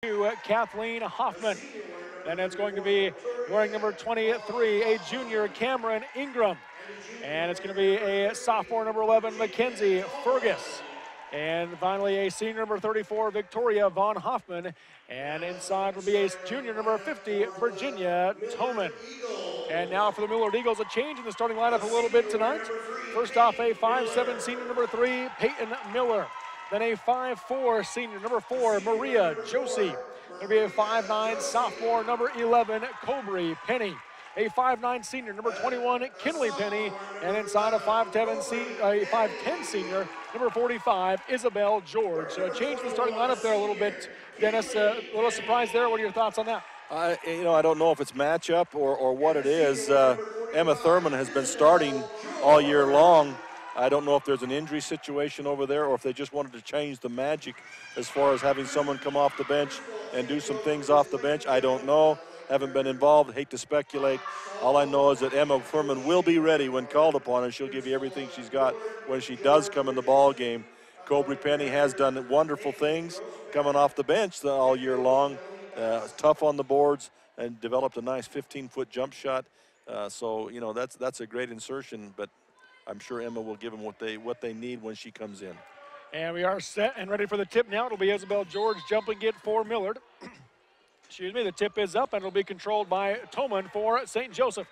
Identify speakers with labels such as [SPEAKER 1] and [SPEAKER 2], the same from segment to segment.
[SPEAKER 1] to Kathleen Hoffman. Then it's going to be wearing number 23, a junior, Cameron Ingram. And it's going to be a sophomore, number 11, Mackenzie Fergus. And finally, a senior, number 34, Victoria Von Hoffman. And inside will be a junior, number 50, Virginia Toman. And now for the Millard Eagles, a change in the starting lineup a little bit tonight. First off, a 5'7", senior, number 3, Peyton Miller. Then a 5'4", senior, number 4, Maria Josie. There'll be a 5'9", sophomore, number 11, Cobry Penny. A 5'9", senior, number 21, Kinley Penny. And inside a 5'10", senior, number 45, Isabel George. So a change in the starting lineup there a little bit. Dennis, a little surprise there. What are your thoughts on that?
[SPEAKER 2] I don't know if it's matchup or what it is. Emma Thurman has been starting all year long. I don't know if there's an injury situation over there or if they just wanted to change the magic as far as having someone come off the bench and do some things off the bench. I don't know. Haven't been involved. Hate to speculate. All I know is that Emma Thurman will be ready when called upon, and she'll give you everything she's got when she does come in the ball game. Cobry Penny has done wonderful things coming off the bench all year long. Tough on the boards and developed a nice 15-foot jump shot. So that's a great insertion, but I'm sure Emma will give them what they need when she comes in.
[SPEAKER 1] And we are set and ready for the tip now. It'll be Isabel George jumping it for Millard. Excuse me, the tip is up and it'll be controlled by Toman for St. Joseph.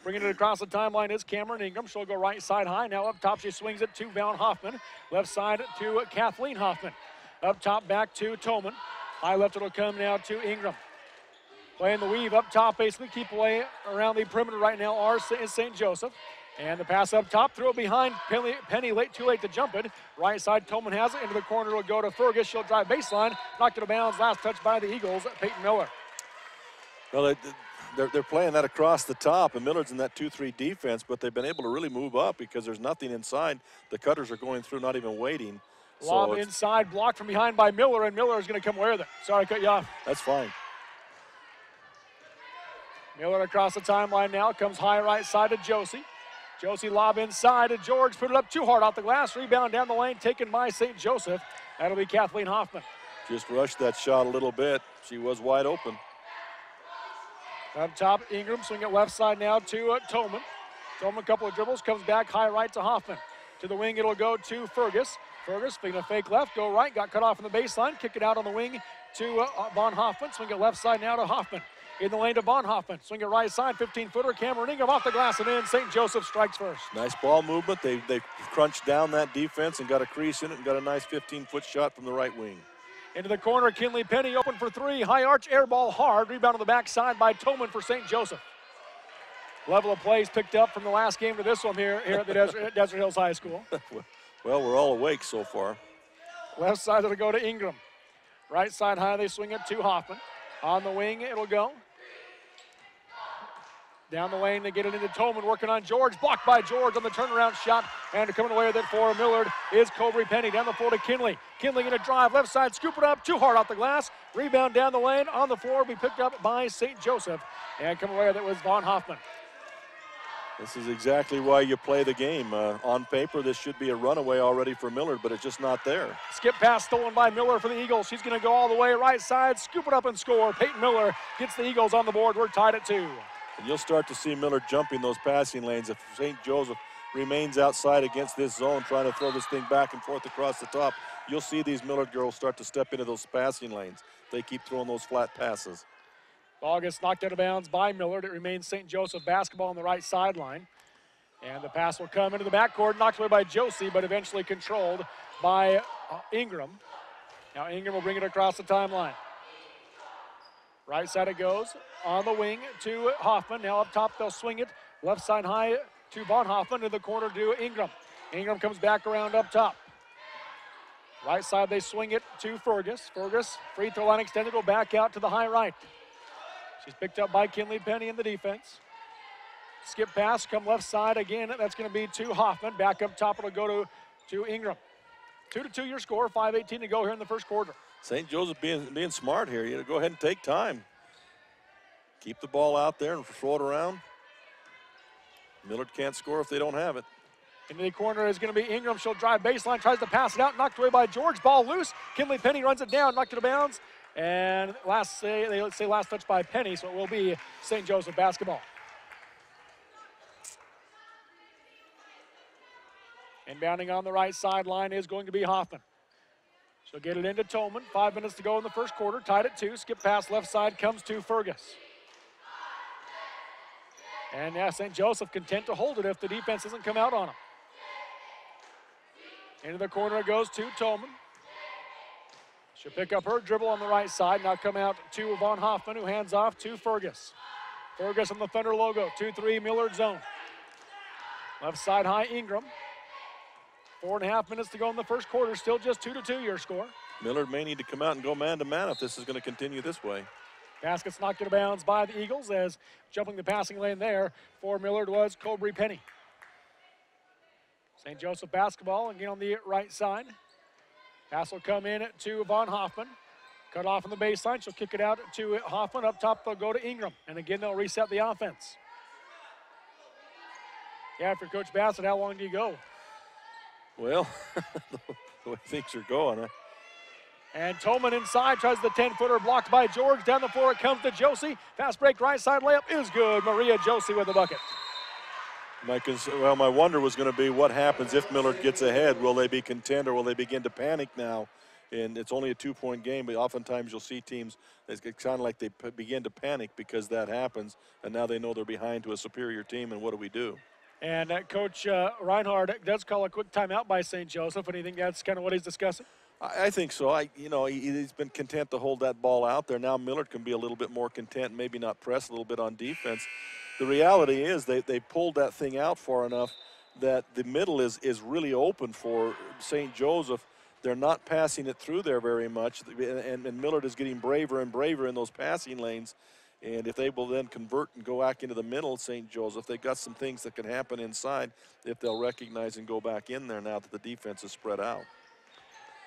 [SPEAKER 1] Bringing it across the timeline is Cameron Ingram. She'll go right side high. Now up top, she swings it to Von Hoffman. Left side to Kathleen Hoffman. Up top, back to Toman. High left, it'll come now to Ingram. Playing the weave up top, basically keep away around the perimeter right now is St. Joseph. And the pass up top, throw it behind Penny, too late to jump it. Right side, Toman has it. Into the corner, it'll go to Fergus. She'll drive baseline. Knocked it out of bounds. Last touch by the Eagles, Peyton Miller.
[SPEAKER 2] Well, they're playing that across the top, and Millard's in that 2-3 defense, but they've been able to really move up because there's nothing inside. The cutters are going through, not even waiting.
[SPEAKER 1] Lob inside, blocked from behind by Miller, and Miller is going to come with it. Sorry, I cut you off.
[SPEAKER 2] That's fine.
[SPEAKER 1] Miller across the timeline now, comes high right side to Josie. Josie lob inside to George, put it up too hard off the glass. Rebound down the lane, taken by St. Joseph. That'll be Kathleen Hoffman.
[SPEAKER 2] Just rushed that shot a little bit. She was wide open.
[SPEAKER 1] Up top, Ingram swing it left side now to Toman. Toman, a couple of dribbles, comes back high right to Hoffman. To the wing, it'll go to Fergus. Fergus, speaking of fake left, go right, got cut off on the baseline, kick it out on the wing to Von Hoffman. Swing it left side now to Hoffman. In the lane to Von Hoffman. Swing it right side, 15-footer. Cameron Ingram off the glass and in. St. Joseph strikes first.
[SPEAKER 2] Nice ball movement. They crunched down that defense and got a crease in it and got a nice 15-foot shot from the right wing.
[SPEAKER 1] Into the corner, Kinley Penny open for three. High arch, air ball hard. Rebound on the backside by Toman for St. Joseph. Level of plays picked up from the last game to this one here at the Desert Hills High School.
[SPEAKER 2] Well, we're all awake so far.
[SPEAKER 1] Left side, it'll go to Ingram. Right side high, they swing it to Hoffman. On the wing, it'll go. Down the lane, they get it into Toman, working on George. Blocked by George on the turnaround shot. And coming away with it for Millard is Cobry Penny. Down the floor to Kinley. Kinley in a drive, left side, scoop it up, too hard off the glass. Rebound down the lane, on the floor, be picked up by St. Joseph. And coming away with it was Von Hoffman.
[SPEAKER 2] This is exactly why you play the game. On paper, this should be a runaway already for Millard, but it's just not there.
[SPEAKER 1] Skip pass stolen by Miller for the Eagles. She's going to go all the way right side, scoop it up and score. Peyton Miller gets the Eagles on the board. We're tied at 2.
[SPEAKER 2] And you'll start to see Millard jumping those passing lanes if St. Joseph remains outside against this zone, trying to throw this thing back and forth across the top. You'll see these Millard girls start to step into those passing lanes. They keep throwing those flat passes.
[SPEAKER 1] Ball gets knocked out of bounds by Millard. It remains St. Joseph basketball on the right sideline. And the pass will come into the backcourt, knocked away by Josie, but eventually controlled by Ingram. Now Ingram will bring it across the timeline. Right side it goes, on the wing to Hoffman. Now up top, they'll swing it. Left side high to Von Hoffman, in the corner to Ingram. Ingram comes back around up top. Right side, they swing it to Fergus. Fergus, free throw line extended, go back out to the high right. She's picked up by Kinley Penny in the defense. Skip pass, come left side again. That's going to be to Hoffman. Back up top, it'll go to Ingram. 2-2 your score, 5:18 to go here in the first quarter.
[SPEAKER 2] St. Joseph being smart here. You know, go ahead and take time. Keep the ball out there and throw it around. Millard can't score if they don't have it.
[SPEAKER 1] Into the corner is going to be Ingram. She'll drive baseline, tries to pass it out, knocked away by George. Ball loose. Kinley Penny runs it down, knocked it out of bounds. And last touch by Penny, so it will be St. Joseph basketball. Inbounding on the right sideline is going to be Hoffman. She'll get it into Tolman. 5 minutes to go in the first quarter. Tied at 2. Skip pass left side comes to Fergus. And yeah, St. Joseph content to hold it if the defense doesn't come out on them. Into the corner it goes to Tolman. She'll pick up her dribble on the right side. Now come out to Von Hoffman, who hands off to Fergus. Fergus on the Thunder logo. 2-3 Millard zone. Left side high Ingram. 4.5 minutes to go in the first quarter. Still just 2-2 your score.
[SPEAKER 2] Millard may need to come out and go man-to-man if this is going to continue this way.
[SPEAKER 1] Basket's knocked out of bounds by the Eagles as jumping the passing lane there for Millard was Cobry Penny. St. Joseph basketball again on the right side. Pass will come in to Von Hoffman. Cut off on the baseline. She'll kick it out to Hoffman. Up top, they'll go to Ingram. And again, they'll reset the offense. Yeah, for Coach Bassett, how long do you go?
[SPEAKER 2] Well, the way things are going, huh?
[SPEAKER 1] And Tolman inside, tries the 10-footer, blocked by George. Down the floor it comes to Josie. Fast break, right side layup is good. Maria Josie with the bucket.
[SPEAKER 2] My wonder was going to be what happens if Millard gets ahead. Will they be content or will they begin to panic now? And it's only a 2-point game, but oftentimes you'll see teams, it's kind of like they begin to panic because that happens, and now they know they're behind to a superior team, and what do we do?
[SPEAKER 1] And Coach Reinhardt does call a quick timeout by St. Joseph, and you think that's kind of what he's discussing?
[SPEAKER 2] I think so. He's been content to hold that ball out there. Now Millard can be a little bit more content, maybe not press a little bit on defense. The reality is they pulled that thing out far enough that the middle is really open for St. Joseph. They're not passing it through there very much, and Millard is getting braver and braver in those passing lanes. And if they will then convert and go back into the middle, St. Joseph, they've got some things that can happen inside if they'll recognize and go back in there now that the defense is spread out.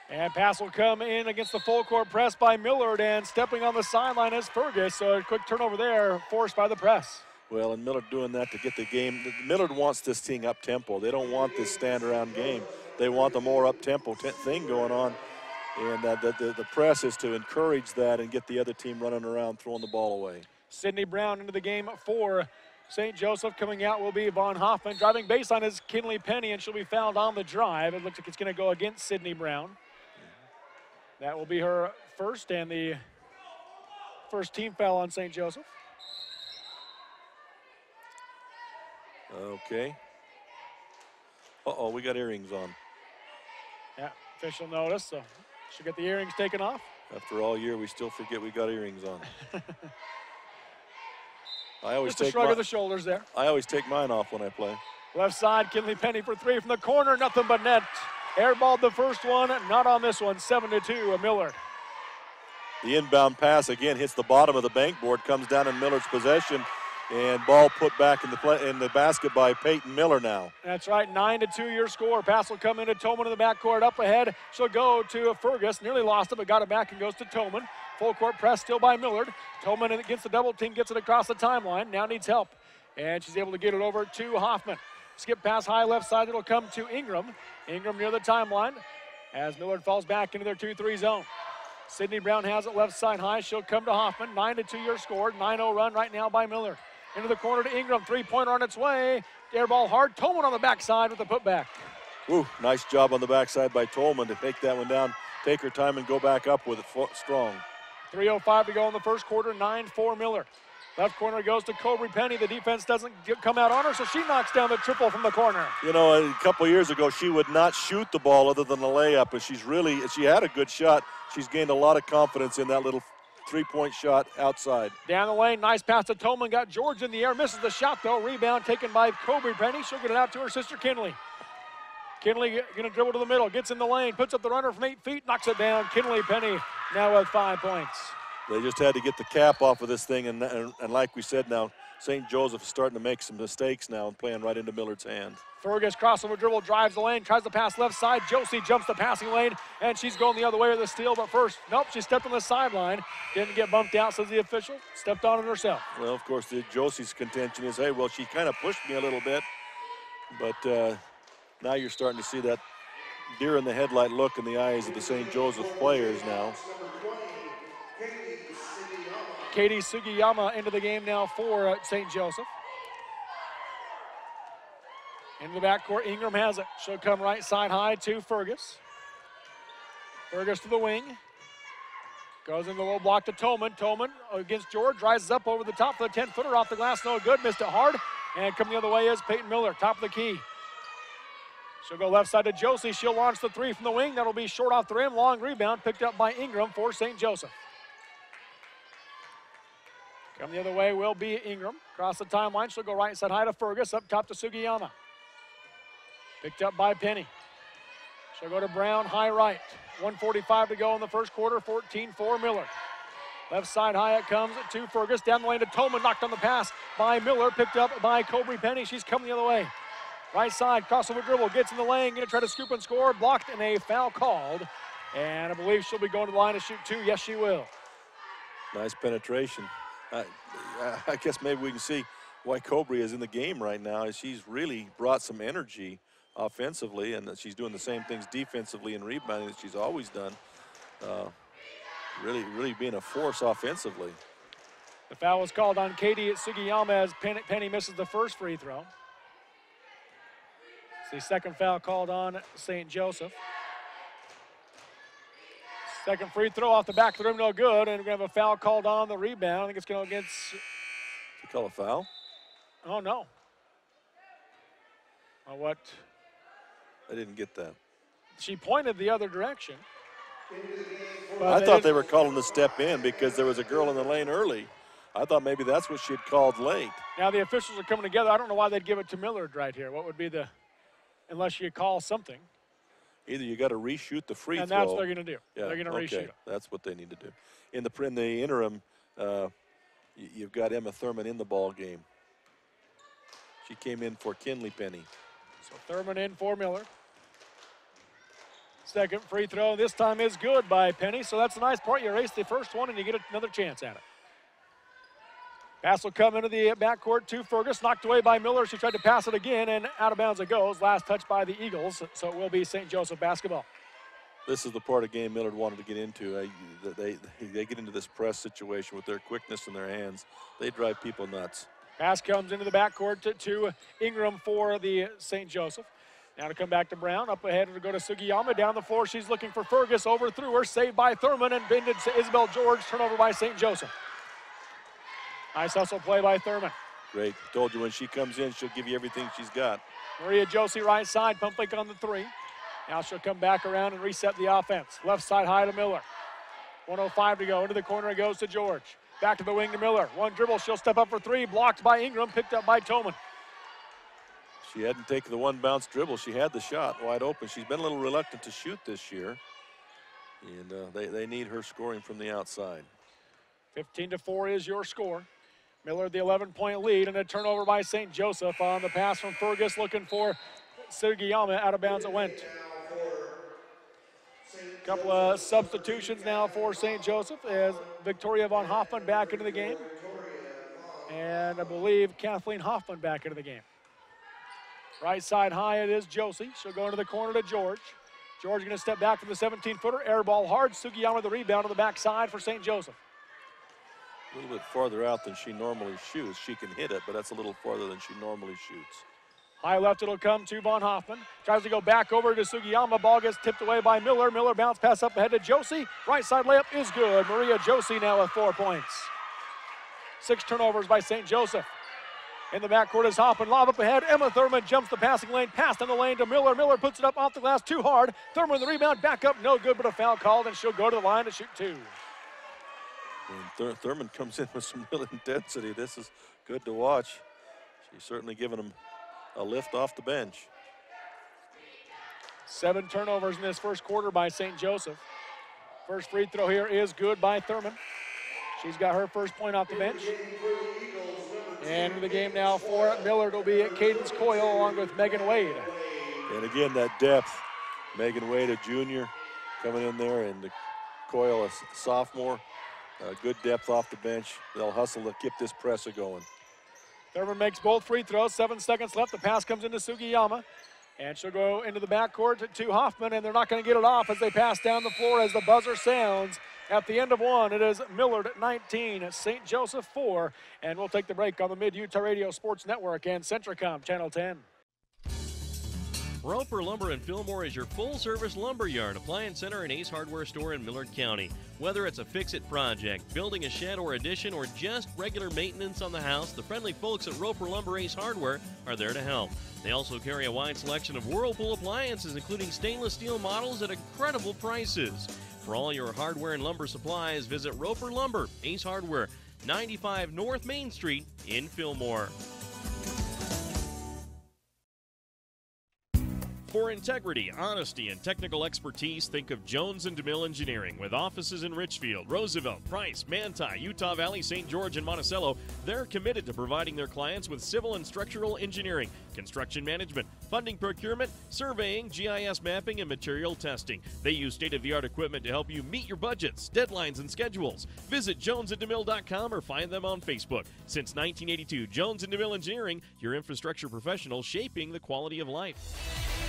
[SPEAKER 1] And pass will come in against the full court press by Millard, and stepping on the sideline is Fergus. So a quick turnover there, forced by the press.
[SPEAKER 2] Well, and Millard doing that to get the game. Millard wants this thing up tempo. They don't want this stand around game. They want the more up tempo thing going on. And the press is to encourage that and get the other team running around, throwing the ball away.
[SPEAKER 1] Sydney Brown into the game for St. Joseph. Coming out will be Von Hoffman. Driving baseline is Kinley Penny, and she'll be fouled on the drive. It looks like it's going to go against Sydney Brown. That will be her first and the first team foul on St. Joseph.
[SPEAKER 2] Okay. Uh-oh, we got earrings on.
[SPEAKER 1] Yeah, official notice, so she'll get the earrings taken off.
[SPEAKER 2] After all year, we still forget we got earrings on.
[SPEAKER 1] Just a shrug of the shoulders there.
[SPEAKER 2] I always take mine off when I play.
[SPEAKER 1] Left side, Kinley Penny for three from the corner, nothing but net. Airballed the first one, not on this one, 7-2, Millard.
[SPEAKER 2] The inbound pass again hits the bottom of the bankboard, comes down in Millard's possession, and ball put back in the basket by Peyton Miller now.
[SPEAKER 1] That's right, 9-2 your score. Pass will come into Tolman in the backcourt, up ahead. She'll go to Fergus, nearly lost it, but got it back and goes to Tolman. Full court press still by Millard. Tolman against the double team, gets it across the timeline, now needs help. And she's able to get it over to Hoffman. Skip pass high left side, it'll come to Ingram. Ingram near the timeline as Millard falls back into their 2-3 zone. Sydney Brown has it left side high. She'll come to Hoffman. 9-2 your score. 9-0 run right now by Millard. Into the corner to Ingram. Three-pointer on its way. Air ball hard. Tolman on the backside with the putback.
[SPEAKER 2] Ooh, nice job on the backside by Tolman to take that one down, take her time and go back up with it strong.
[SPEAKER 1] 3:05 to go in the first quarter. 9-4 Millard. Left corner goes to Cobry Penny. The defense doesn't come out on her, so she knocks down the triple from the corner.
[SPEAKER 2] You know, a couple of years ago, she would not shoot the ball other than the layup, and she had a good shot. She's gained a lot of confidence in that little three-point shot outside.
[SPEAKER 1] Down the lane, nice pass to Tolman. Got George in the air, misses the shot though. Rebound taken by Cobry Penny. She'll get it out to her sister Kinley. Kinley gonna dribble to the middle, gets in the lane, puts up the runner from 8 feet, knocks it down. Kinley Penny now with 5 points.
[SPEAKER 2] They just had to get the cap off of this thing, and like we said now, St. Joseph is starting to make some mistakes now and playing right into Millard's hand.
[SPEAKER 1] Fergus crossover dribble, drives the lane, tries to pass left side. Josie jumps the passing lane, and she's going the other way with the steal, but first, nope, she stepped on the sideline. Didn't get bumped out, says the official. Stepped on it herself.
[SPEAKER 2] Well, of course, Josie's contention is, hey, well, she kind of pushed me a little bit, but now you're starting to see that deer in the headlight look in the eyes of the St. Joseph players now.
[SPEAKER 1] Katie Sugiyama into the game now for St. Joseph. Into the backcourt, Ingram has it. She'll come right side high to Fergus. Fergus to the wing. Goes in the low block to Tolman. Tolman against George, rises up over the top of the 10-footer off the glass, no good, missed it hard. And coming the other way is Peyton Miller, top of the key. She'll go left side to Josie. She'll launch the three from the wing. That'll be short off the rim. Long rebound picked up by Ingram for St. Joseph. Come the other way will be Ingram. Across the timeline, she'll go right side high to Fergus. Up top to Sugiyama. Picked up by Penny. She'll go to Brown, high right. 1:45 to go in the first quarter, 14-4 Millard. Left side high it comes to Fergus. Down the lane to Tolman, knocked on the pass by Miller. Picked up by Cobry Penny. She's coming the other way. Right side, crossover dribble, gets in the lane, gonna try to scoop and score. Blocked and a foul called. And I believe she'll be going to the line to shoot two. Yes, she will.
[SPEAKER 2] Nice penetration. I guess maybe we can see why Cobry is in the game right now. She's really brought some energy offensively, and she's doing the same things defensively and rebounding that she's always done. Really being a force offensively.
[SPEAKER 1] The foul was called on Katie Sugiyama as Penny misses the first free throw. It's the second foul called on St. Joseph. Second free throw off the back of the rim, no good, and we're going to have a foul called on the rebound. I think it's going against...
[SPEAKER 2] Did you call a foul?
[SPEAKER 1] Oh, no. What?
[SPEAKER 2] I didn't get that.
[SPEAKER 1] She pointed the other direction.
[SPEAKER 2] I thought they were calling the step in because there was a girl in the lane early. I thought maybe that's what she had called late.
[SPEAKER 1] Now the officials are coming together. I don't know why they'd give it to Millard right here. What would be the, unless you call something.
[SPEAKER 2] Either you got to reshoot the free throw.
[SPEAKER 1] And that's what they're going to do.
[SPEAKER 2] Yeah,
[SPEAKER 1] they're going to reshoot it.
[SPEAKER 2] That's what they need to do. In the interim, you've got Emma Thurman in the ball game. She came in for Kinley Penny.
[SPEAKER 1] So Thurman in for Millard. Second free throw this time is good by Penny, so that's the nice part. You erase the first one and you get another chance at it. Pass will come into the backcourt to Fergus, knocked away by Miller. She tried to pass it again, and out of bounds it goes. Last touch by the Eagles, so it will be St. Joseph basketball.
[SPEAKER 2] This is the part of the game Millard wanted to get into. They get into this press situation with their quickness in their hands. They drive people nuts.
[SPEAKER 1] Pass comes into the backcourt to Ingram for the St. Joseph. Now to come back to Brown, up ahead to go to Sugiyama. Down the floor, she's looking for Fergus, overthrew her, saved by Thurman, and bended to Isabel George, turnover by St. Joseph. Nice hustle play by Thurman.
[SPEAKER 2] Great. Told you when she comes in, she'll give you everything she's got.
[SPEAKER 1] Maria Josie right side, pump fake on the three. Now she'll come back around and reset the offense. Left side high to Miller. 1:05 to go. Into the corner it goes to George. Back to the wing to Miller. One dribble, she'll step up for three. Blocked by Ingram, picked up by Tolman.
[SPEAKER 2] She hadn't taken the one bounce dribble. She had the shot wide open. She's been a little reluctant to shoot this year. And they need her scoring from the outside. 15-4
[SPEAKER 1] is your score. Millard the 11-point lead, and a turnover by St. Joseph on the pass from Fergus, looking for Sugiyama. Out of bounds it went. Couple of substitutions now for St. Joseph as Victoria von Hoffman back into the game. And I believe Kathleen Hoffman back into the game. Right side high it is Josie. She'll go into the corner to George. George going to step back from the 17-footer. Air ball hard. Sugiyama the rebound on the backside for St. Joseph.
[SPEAKER 2] A little bit farther out than she normally shoots. She can hit it, but that's a little farther than she normally shoots.
[SPEAKER 1] High left it'll come to Von Hoffman. Tries to go back over to Sugiyama. Ball gets tipped away by Miller. Miller bounce pass up ahead to Josie. Right side layup is good. Maria Josie now with 4 points. 6 turnovers by St. Joseph. In the backcourt is Hoffman. Lob up ahead. Emma Thurman jumps the passing lane. Pass down the lane to Miller. Miller puts it up off the glass too hard. Thurman the rebound. Back up. No good, but a foul called, and she'll go to the line to shoot 2.
[SPEAKER 2] And Thurman comes in with some real intensity. This is good to watch. She's certainly given him a lift off the bench.
[SPEAKER 1] 7 turnovers in this first quarter by St. Joseph. First free throw here is good by Thurman. She's got her first point off the bench. And in the game now for Millard will be Cadence Coyle along with Megan Wade.
[SPEAKER 2] And again, that depth. Megan Wade, a junior, coming in there, and Coyle, a sophomore. Good depth off the bench. They'll hustle to keep this presser going.
[SPEAKER 1] Thurman makes both free throws. 7 seconds left. The pass comes into Sugiyama. And she'll go into the backcourt to Hoffman, and they're not going to get it off as they pass down the floor as the buzzer sounds. At the end of one, it is Millard 19, St. Joseph 4, and we'll take the break on the Mid-Utah Radio Sports Network and Centricom Channel 10.
[SPEAKER 3] Roper Lumber in Fillmore is your full-service lumber yard, appliance center, and Ace Hardware store in Millard County. Whether it's a fix-it project, building a shed or addition, or just regular maintenance on the house, the friendly folks at Roper Lumber Ace Hardware are there to help. They also carry a wide selection of Whirlpool appliances, including stainless steel models at incredible prices. For all your hardware and lumber supplies, visit Roper Lumber Ace Hardware, 95 North Main Street in Fillmore. For integrity, honesty, and technical expertise, think of Jones & DeMille Engineering. With offices in Richfield, Roosevelt, Price, Manti, Utah Valley, St. George, and Monticello, they're committed to providing their clients with civil and structural engineering, construction management, funding procurement, surveying, GIS mapping, and material testing. They use state-of-the-art equipment to help you meet your budgets, deadlines, and schedules. Visit jonesandemille.com or find them on Facebook. Since 1982, Jones & DeMille Engineering, your infrastructure professional shaping the quality of life.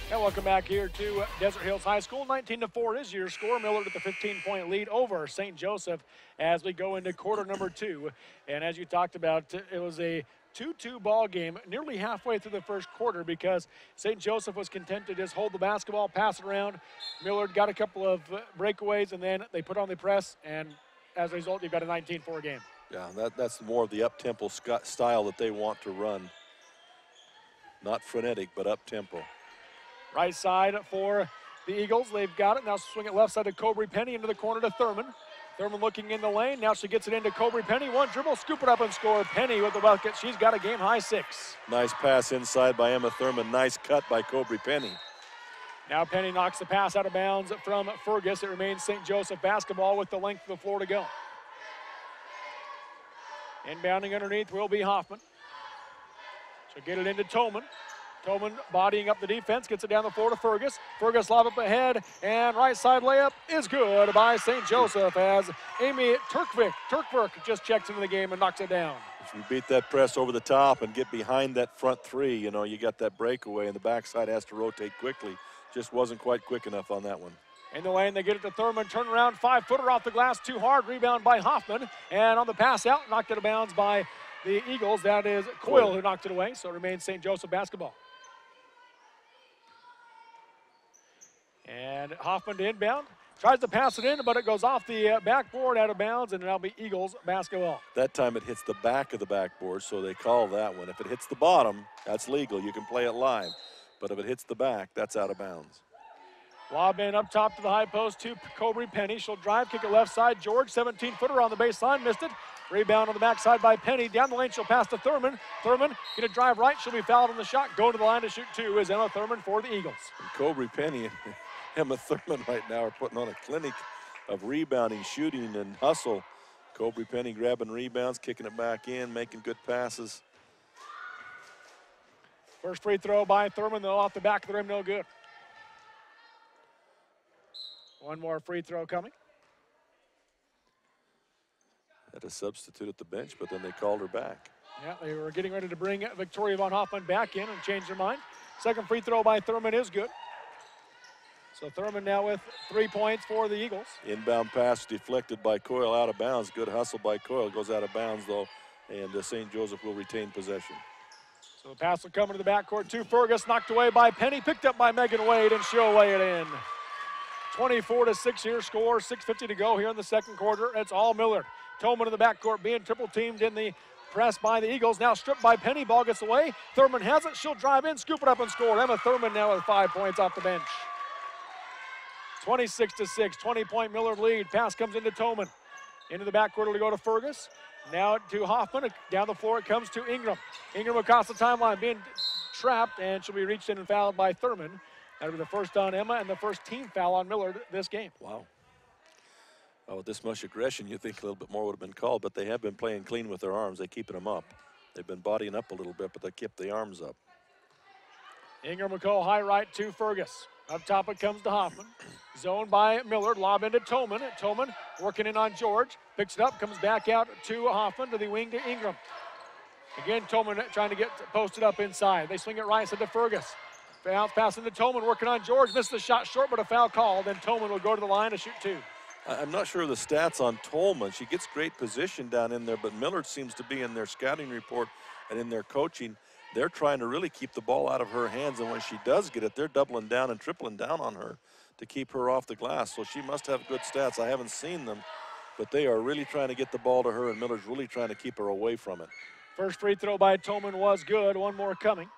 [SPEAKER 1] And welcome back here to Desert Hills High School. 19-4 is your score. Millard at the 15-point lead over St. Joseph as we go into quarter number 2. And as you talked about, it was a 2-2 ball game nearly halfway through the first quarter because St. Joseph was content to just hold the basketball, pass it around. Millard got a couple of breakaways, and then they put on the press, and as a result, you've got a 19-4 game.
[SPEAKER 2] Yeah, that's more of the up-tempo style that they want to run. Not frenetic, but up-tempo.
[SPEAKER 1] Right side for the Eagles. They've got it. Now swing it left side to Cobry Penny into the corner to Thurman. Thurman looking in the lane. Now she gets it into Cobry Penny. One dribble, scoop it up and score. Penny with the bucket. She's got a game-high 6.
[SPEAKER 2] Nice pass inside by Emma Thurman. Nice cut by Cobry Penny.
[SPEAKER 1] Now Penny knocks the pass out of bounds from Fergus. It remains St. Joseph basketball with the length of the floor to go. Inbounding underneath will be Hoffman. She'll get it into Toman. Toman bodying up the defense, gets it down the floor to Fergus. Fergus lob up ahead, and right side layup is good by St. Joseph as Amy Turkvik just checks into the game and knocks it down.
[SPEAKER 2] If you beat that press over the top and get behind that front three, you know, you got that breakaway, and the backside has to rotate quickly. Just wasn't quite quick enough on that one.
[SPEAKER 1] In the lane, they get it to Thurman. Turn around, 5-footer off the glass, too hard. Rebound by Hoffman, and on the pass out, knocked it out of bounds by the Eagles. That is Coyle who knocked it away, so it remains St. Joseph basketball. And Hoffman to inbound. Tries to pass it in, but it goes off the backboard out of bounds, and it'll be Eagles basketball.
[SPEAKER 2] That time it hits the back of the backboard, so they call that one. If it hits the bottom, that's legal. You can play it live. But if it hits the back, that's out of bounds.
[SPEAKER 1] Lob in up top to the high post to Cobry Penny. She'll drive, kick it left side. George, 17-footer on the baseline, missed it. Rebound on the backside by Penny. Down the lane, she'll pass to Thurman. Thurman gonna drive right. She'll be fouled on the shot. Going to the line to shoot 2 is Emma Thurman for the Eagles.
[SPEAKER 2] And Cobry Penny and Emma Thurman right now are putting on a clinic of rebounding, shooting, and hustle. Cobry Penny grabbing rebounds, kicking it back in, making good passes.
[SPEAKER 1] First free throw by Thurman, though, off the back of the rim, no good. One more free throw coming.
[SPEAKER 2] Had a substitute at the bench, but then they called her back.
[SPEAKER 1] Yeah, they were getting ready to bring Victoria Von Hoffman back in and change their mind. Second free throw by Thurman is good. So Thurman now with 3 points for the Eagles.
[SPEAKER 2] Inbound pass deflected by Coyle out of bounds. Good hustle by Coyle. Goes out of bounds, though, and St. Joseph will retain possession.
[SPEAKER 1] So the pass will come into the backcourt to Fergus, knocked away by Penny, picked up by Megan Wade, and she'll lay it in. 24-6 here, score, 6:50 to go here in the second quarter. It's all Millard. Toman in the backcourt being triple teamed in the press by the Eagles. Now stripped by Penny, ball gets away. Thurman has it, she'll drive in, scoop it up and score. Emma Thurman now with 5 points off the bench. 26-6, 20-point Millard lead. Pass comes into Toman. Into the backcourt to go to Fergus. Now to Hoffman, down the floor it comes to Ingram. Ingram across the timeline being trapped, and she'll be reached in and fouled by Thurman. That'll be the first on Emma and the first team foul on Millard this game.
[SPEAKER 2] Wow. Oh, with this much aggression, you think a little bit more would have been called, but they have been playing clean with their arms. They're keeping them up. They've been bodying up a little bit, but they kept the arms up.
[SPEAKER 1] Ingram McCall, high right to Fergus. Up top it comes to Hoffman. Zoned by Millard, lob into Toman. Toman working in on George. Picks it up, comes back out to Hoffman, to the wing to Ingram. Again, Toman trying to get posted up inside. They swing it right side to Fergus. Bounce pass into Toman, working on George. Misses the shot short, but a foul called. And Toman will go to the line to shoot 2.
[SPEAKER 2] I'm not sure of the stats on Tolman. She gets great position down in there, but Millard seems to be in their scouting report and in their coaching. They're trying to really keep the ball out of her hands, and when she does get it, they're doubling down and tripling down on her to keep her off the glass. So she must have good stats. I haven't seen them, but they are really trying to get the ball to her, and Millard's really trying to keep her away from it.
[SPEAKER 1] First free throw by Toman was good. One more coming.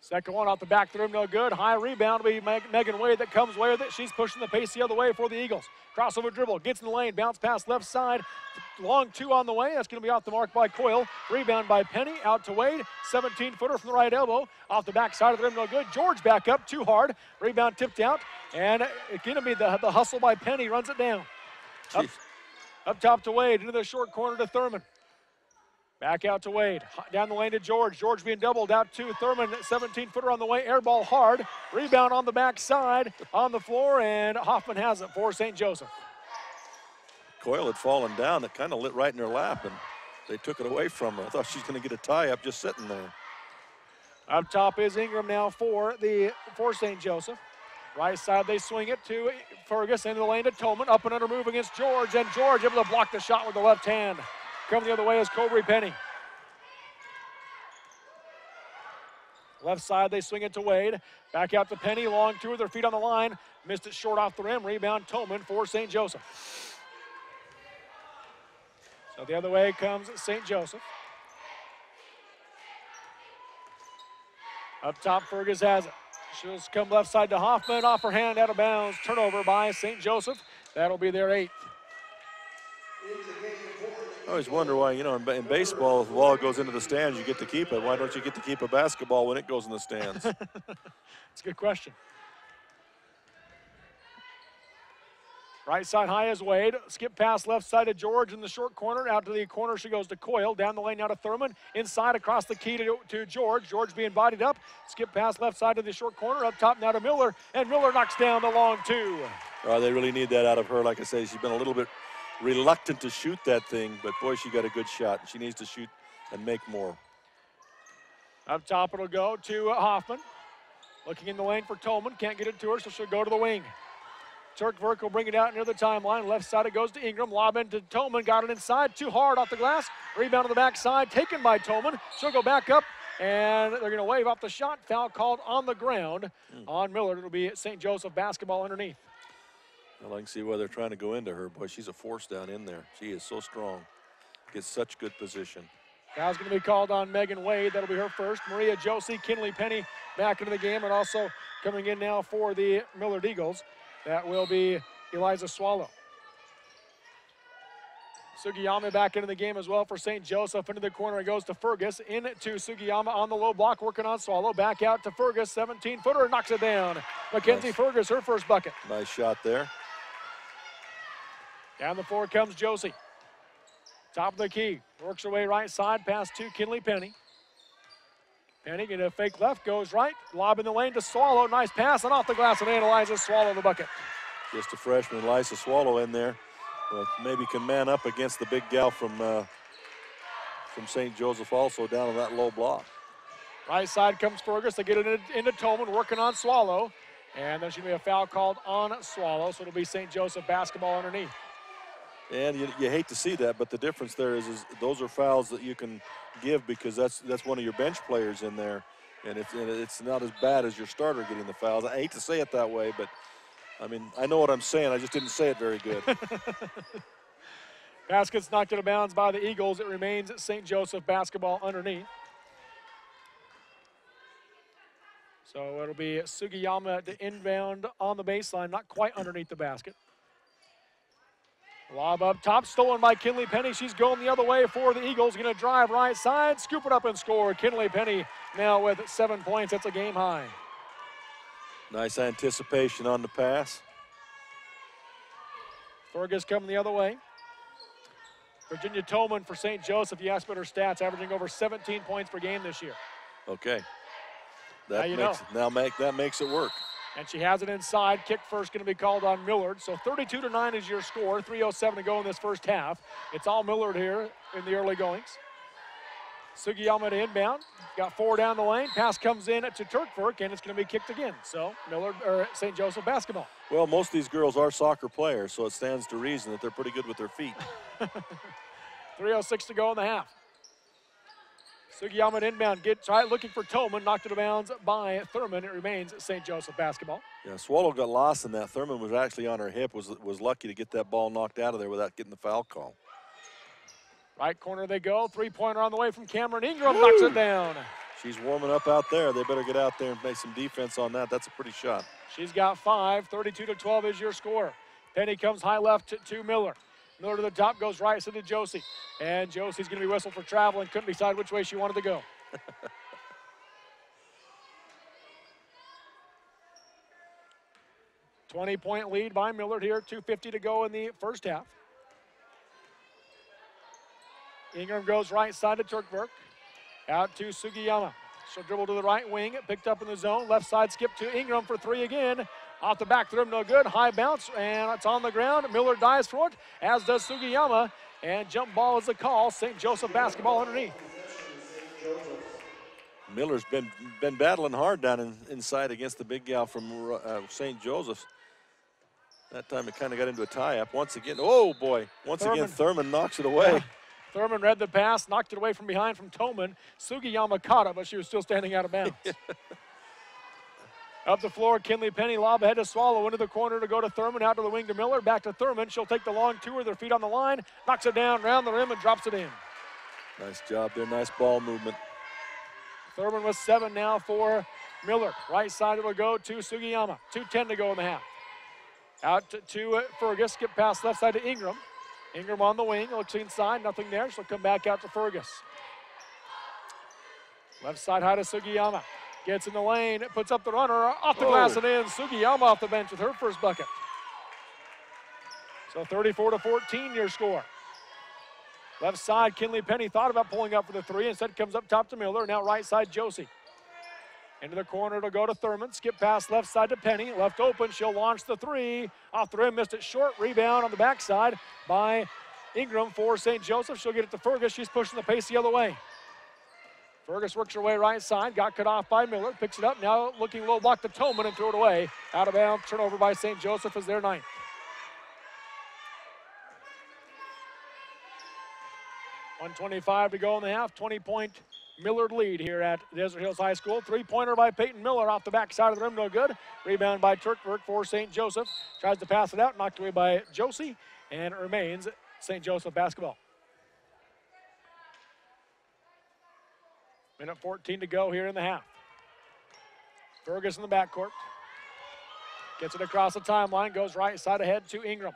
[SPEAKER 1] Second one off the back of the rim, no good. High rebound will be Megan Wade that comes away with it. She's pushing the pace the other way for the Eagles. Crossover dribble, gets in the lane, bounce pass left side. Long 2 on the way. That's going to be off the mark by Coyle. Rebound by Penny, out to Wade. 17-footer from the right elbow. Off the back side of the rim, no good. George back up, too hard. Rebound tipped out. And it's going to be the hustle by Penny, runs it down. Up top to Wade, into the short corner to Thurman. Back out to Wade, down the lane to George. George being doubled out to Thurman, 17-footer on the way, air ball hard. Rebound on the backside, on the floor, and Hoffman has it for St. Joseph.
[SPEAKER 2] Coyle had fallen down. It kind of lit right in her lap, and they took it away from her. I thought she's going to get a tie-up just sitting there.
[SPEAKER 1] Up top is Ingram now for St. Joseph. Right side, they swing it to Fergus, into the lane to Tolman. Up and under move against George, and George able to block the shot with the left hand. Coming the other way is Cobry Penny. Left side, they swing it to Wade. Back out to Penny, long 2 with her feet on the line. Missed it short off the rim. Rebound Tolman for St. Joseph. So the other way comes St. Joseph. Up top, Fergus has it. She'll come left side to Hoffman. Off her hand, out of bounds. Turnover by St. Joseph. That'll be their 8th.
[SPEAKER 2] I always wonder why, in baseball, if the ball goes into the stands, you get to keep it. Why don't you get to keep a basketball when it goes in the stands?
[SPEAKER 1] That's a good question. Right side high is Wade. Skip pass left side to George in the short corner. Out to the corner she goes to Coyle. Down the lane now to Thurman. Inside across the key to George. George being bodied up. Skip pass left side to the short corner. Up top now to Miller. And Miller knocks down the long 2.
[SPEAKER 2] They really need that out of her. Like I say, she's been a little bit reluctant to shoot that thing, but boy, she got a good shot. She needs to shoot and make more.
[SPEAKER 1] Up top it'll go to Hoffman. Looking in the lane for Tolman. Can't get it to her, so she'll go to the wing. Turkverk will bring it out near the timeline. Left side it goes to Ingram. Lob into Tolman. Got it inside. Too hard off the glass. Rebound on the backside. Taken by Tolman. She'll go back up, and they're going to wave off the shot. Foul called on the ground on Millard. It'll be St. Joseph basketball underneath.
[SPEAKER 2] Well, I can see why they're trying to go into her. Boy, she's a force down in there. She is so strong. Gets such good position.
[SPEAKER 1] Foul's going to be called on Megan Wade. That'll be her first. Maria Josie, Kinley Penny back into the game, and also coming in now for the Millard Eagles. That will be Eliza Swallow. Sugiyama back into the game as well for St. Joseph. Into the corner it goes to Fergus. Into Sugiyama on the low block, working on Swallow. Back out to Fergus, 17-footer, knocks it down. Mackenzie Fergus, her first bucket.
[SPEAKER 2] Nice shot there.
[SPEAKER 1] Down the floor comes Josie. Top of the key. Works her way right side, pass to Kinley Penny. Penny getting a fake left, goes right. Lob in the lane to Swallow. Nice pass, and off the glass, and Eliza Swallow the bucket.
[SPEAKER 2] Just a freshman, Eliza Swallow in there. Well, maybe can man up against the big gal from St. Joseph also down on that low block.
[SPEAKER 1] Right side comes Fergus. They get it into Tolman, working on Swallow. And there's going to be a foul called on Swallow, so it'll be St. Joseph basketball underneath.
[SPEAKER 2] And you hate to see that, but the difference there is those are fouls that you can give because that's one of your bench players in there. And it's not as bad as your starter getting the fouls. I hate to say it that way, but I mean, I know what I'm saying. I just didn't say it very good.
[SPEAKER 1] Basket's knocked out of bounds by the Eagles. It remains St. Joseph basketball underneath. So it'll be Sugiyama to inbound on the baseline, not quite underneath the basket. Lob up top, stolen by Kinley Penny. She's going the other way for the Eagles. Going to drive right side, scoop it up and score. Kinley Penny now with 7 points. That's a game high.
[SPEAKER 2] Nice anticipation on the pass.
[SPEAKER 1] Fergus coming the other way. Virginia Tolman for St. Joseph. You asked about her stats, averaging over 17 points per game this year.
[SPEAKER 2] Okay.
[SPEAKER 1] That
[SPEAKER 2] makes it work.
[SPEAKER 1] And she has it inside. Kick first going to be called on Millard. So 32-9 is your score. 3:07 to go in this first half. It's all Millard here in the early goings. Sugiyama to inbound. Got 4 down the lane. Pass comes in to Turkvik, and it's going to be kicked again. So Millard or St. Joseph basketball.
[SPEAKER 2] Well, most of these girls are soccer players, so it stands to reason that they're pretty good with their feet.
[SPEAKER 1] 3:06 to go in the half. Sugiyama to inbound. Looking for Tolman. Knocked it out of bounds by Thurman. It remains St. Joseph basketball.
[SPEAKER 2] Yeah, Swallow got lost in that. Thurman was actually on her hip, was lucky to get that ball knocked out of there without getting the foul call.
[SPEAKER 1] Right corner they go. 3-pointer on the way from Cameron Ingram. Knocks it down.
[SPEAKER 2] She's warming up out there. They better get out there and make some defense on that. That's a pretty shot.
[SPEAKER 1] She's got 5. 32-12 is your score. Penny comes high left to Miller. Miller to the top, goes right side to Josie. And Josie's going to be whistled for travel and couldn't decide which way she wanted to go. $20-point lead by Millard here. 2:50 to go in the first half. Ingram goes right side to Turkvik. Out to Sugiyama. She'll dribble to the right wing. Picked up in the zone. Left side skip to Ingram for 3 again. Off the back of the rim, no good. High bounce, and it's on the ground. Miller dives for it, as does Sugiyama. And jump ball is the call. St. Joseph basketball underneath.
[SPEAKER 2] Miller's been battling hard down inside against the big gal from St. Joseph's. That time it kind of got into a tie-up. Once again, oh boy. Again, Thurman knocks it away.
[SPEAKER 1] Yeah. Thurman read the pass, knocked it away from behind from Tolman. Sugiyama caught it, but she was still standing out of bounds. Up the floor, Kinley Penny lob ahead to Swallow. Into the corner to go to Thurman, out to the wing to Miller, back to Thurman. She'll take the long two with her feet on the line, knocks it down, round the rim, and drops it in.
[SPEAKER 2] Nice job there, nice ball movement.
[SPEAKER 1] Thurman with 7 now for Miller. Right side it'll go to Sugiyama. 2:10 to go in the half. Out to Fergus, skip pass left side to Ingram. Ingram on the wing, looks inside, nothing there. She'll come back out to Fergus. Left side high to Sugiyama. Gets in the lane, puts up the runner, off the glass and in. Sugiyama off the bench with her first bucket. So 34-14 your score. Left side, Kinley Penny thought about pulling up for the 3, instead comes up top to Miller. Now right side, Josie. Into the corner to go to Thurman. Skip pass left side to Penny. Left open, she'll launch the 3. Off the rim, missed it short. Rebound on the backside by Ingram for St. Joseph. She'll get it to Fergus. She's pushing the pace the other way. Fergus works her way right side. Got cut off by Miller. Picks it up. Now looking low block to Tolman and throw it away. Out of bounds. Turnover by St. Joseph as their 9th. .125 to go in the half. 20-point Millard lead here at Desert Hills High School. 3-pointer by Peyton Miller off the backside of the rim, no good. Rebound by Turkvik for St. Joseph. Tries to pass it out, knocked away by Josie, and it remains St. Joseph basketball. Minute 14 to go here in the half. Fergus in the backcourt. Gets it across the timeline, goes right side ahead to Ingram.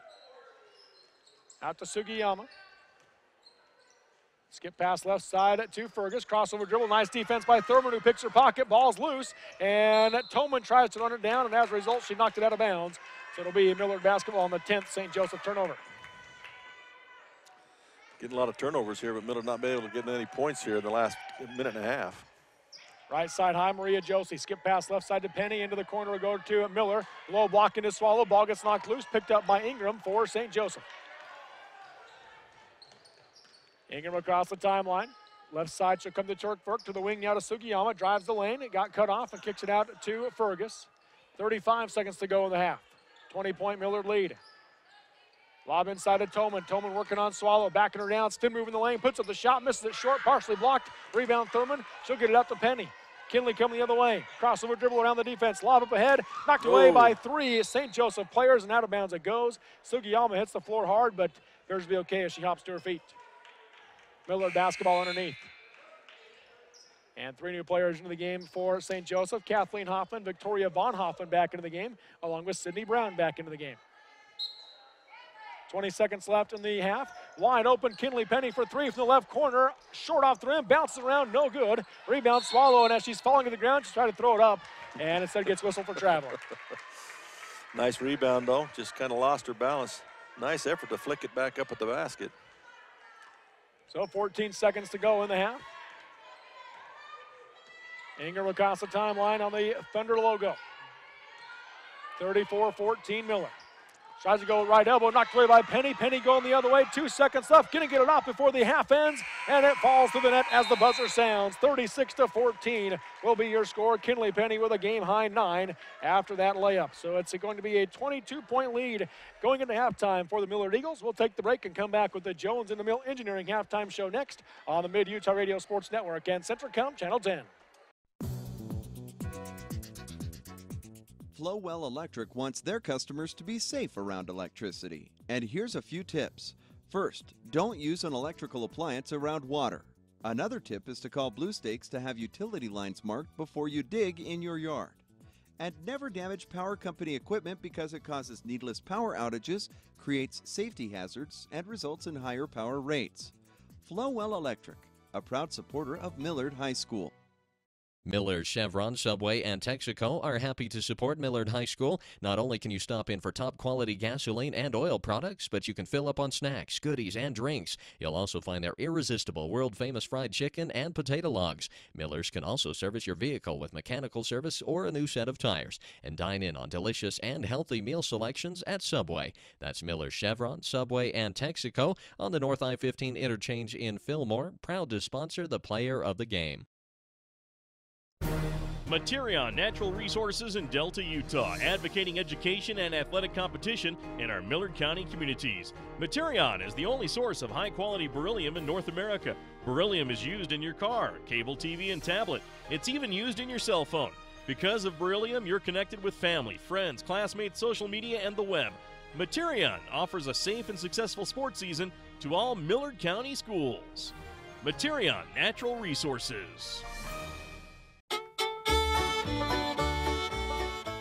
[SPEAKER 1] Out to Sugiyama. Skip pass left side to Fergus. Crossover dribble. Nice defense by Thurman, who picks her pocket. Ball's loose. And Tolman tries to run it down, and as a result, she knocked it out of bounds. So it'll be Millard basketball on the 10th St. Joseph turnover.
[SPEAKER 2] Getting a lot of turnovers here, but Millard not been able to get any points here in the last minute and a half.
[SPEAKER 1] Right side high, Maria Josie. Skip pass left side to Penny. Into the corner to go to Miller. Low block into Swallow. Ball gets knocked loose. Picked up by Ingram for St. Joseph. Ingram across the timeline. Left side she'll come to Turkvik, to the wing now to Sugiyama. Drives the lane. It got cut off and kicks it out to Fergus. 35 seconds to go in the half. 20-point Millard lead. Lob inside to Tolman. Tolman working on Swallow. Backing her down. Spin move in the lane. Puts up the shot. Misses it short. Partially blocked. Rebound Thurman. She'll get it out to Penny. Kinley coming the other way. Crossover dribble around the defense. Lob up ahead. Knocked away by 3 St. Joseph players, and out of bounds it goes. Sugiyama hits the floor hard, but appears to be okay as she hops to her feet. Millard basketball underneath. And 3 new players into the game for St. Joseph. Kathleen Hoffman, Victoria Von Hoffman back into the game, along with Sydney Brown back into the game. 20 seconds left in the half. Wide open, Kinley Penny for 3 from the left corner. Short off the rim, bounces around, no good. Rebound Swallow, and as she's falling to the ground, she's trying to throw it up, and instead gets whistled for travel.
[SPEAKER 2] Nice rebound, though. Just kind of lost her balance. Nice effort to flick it back up at the basket.
[SPEAKER 1] So 14 seconds to go in the half. Ingram across the timeline on the Thunder logo. 34-14 Miller. Tries to go right elbow, knocked away by Penny. Penny going the other way, 2 seconds left. Gonna get it off before the half ends, and it falls to the net as the buzzer sounds. 36-14 will be your score. Kinley Penny with a game-high 9 after that layup. So it's going to be a 22-point lead going into halftime for the Millard Eagles. We'll take the break and come back with the Jones and the Mill Engineering halftime show next on the Mid-Utah Radio Sports Network and Centricom Channel 10.
[SPEAKER 4] Flowell Electric wants their customers to be safe around electricity. And here's a few tips. First, don't use an electrical appliance around water. Another tip is to call Blue Stakes to have utility lines marked before you dig in your yard. And never damage power company equipment because it causes needless power outages, creates safety hazards, and results in higher power rates. Flowell Electric, a proud supporter of Millard High School.
[SPEAKER 5] Millard, Chevron, Subway, and Texaco are happy to support Millard High School. Not only can you stop in for top-quality gasoline and oil products, but you can fill up on snacks, goodies, and drinks. You'll also find their irresistible, world-famous fried chicken and potato logs. Miller's can also service your vehicle with mechanical service or a new set of tires. And dine in on delicious and healthy meal selections at Subway. That's Millard, Chevron, Subway, and Texaco on the North I-15 interchange in Fillmore, proud to sponsor the player of the game.
[SPEAKER 3] Materion Natural Resources in Delta, Utah, advocating education and athletic competition in our Millard County communities. Materion is the only source of high-quality beryllium in North America. Beryllium is used in your car, cable TV, and tablet. It's even used in your cell phone. Because of beryllium, you're connected with family, friends, classmates, social media, and the web. Materion offers a safe and successful sports season to all Millard County schools. Materion Natural Resources.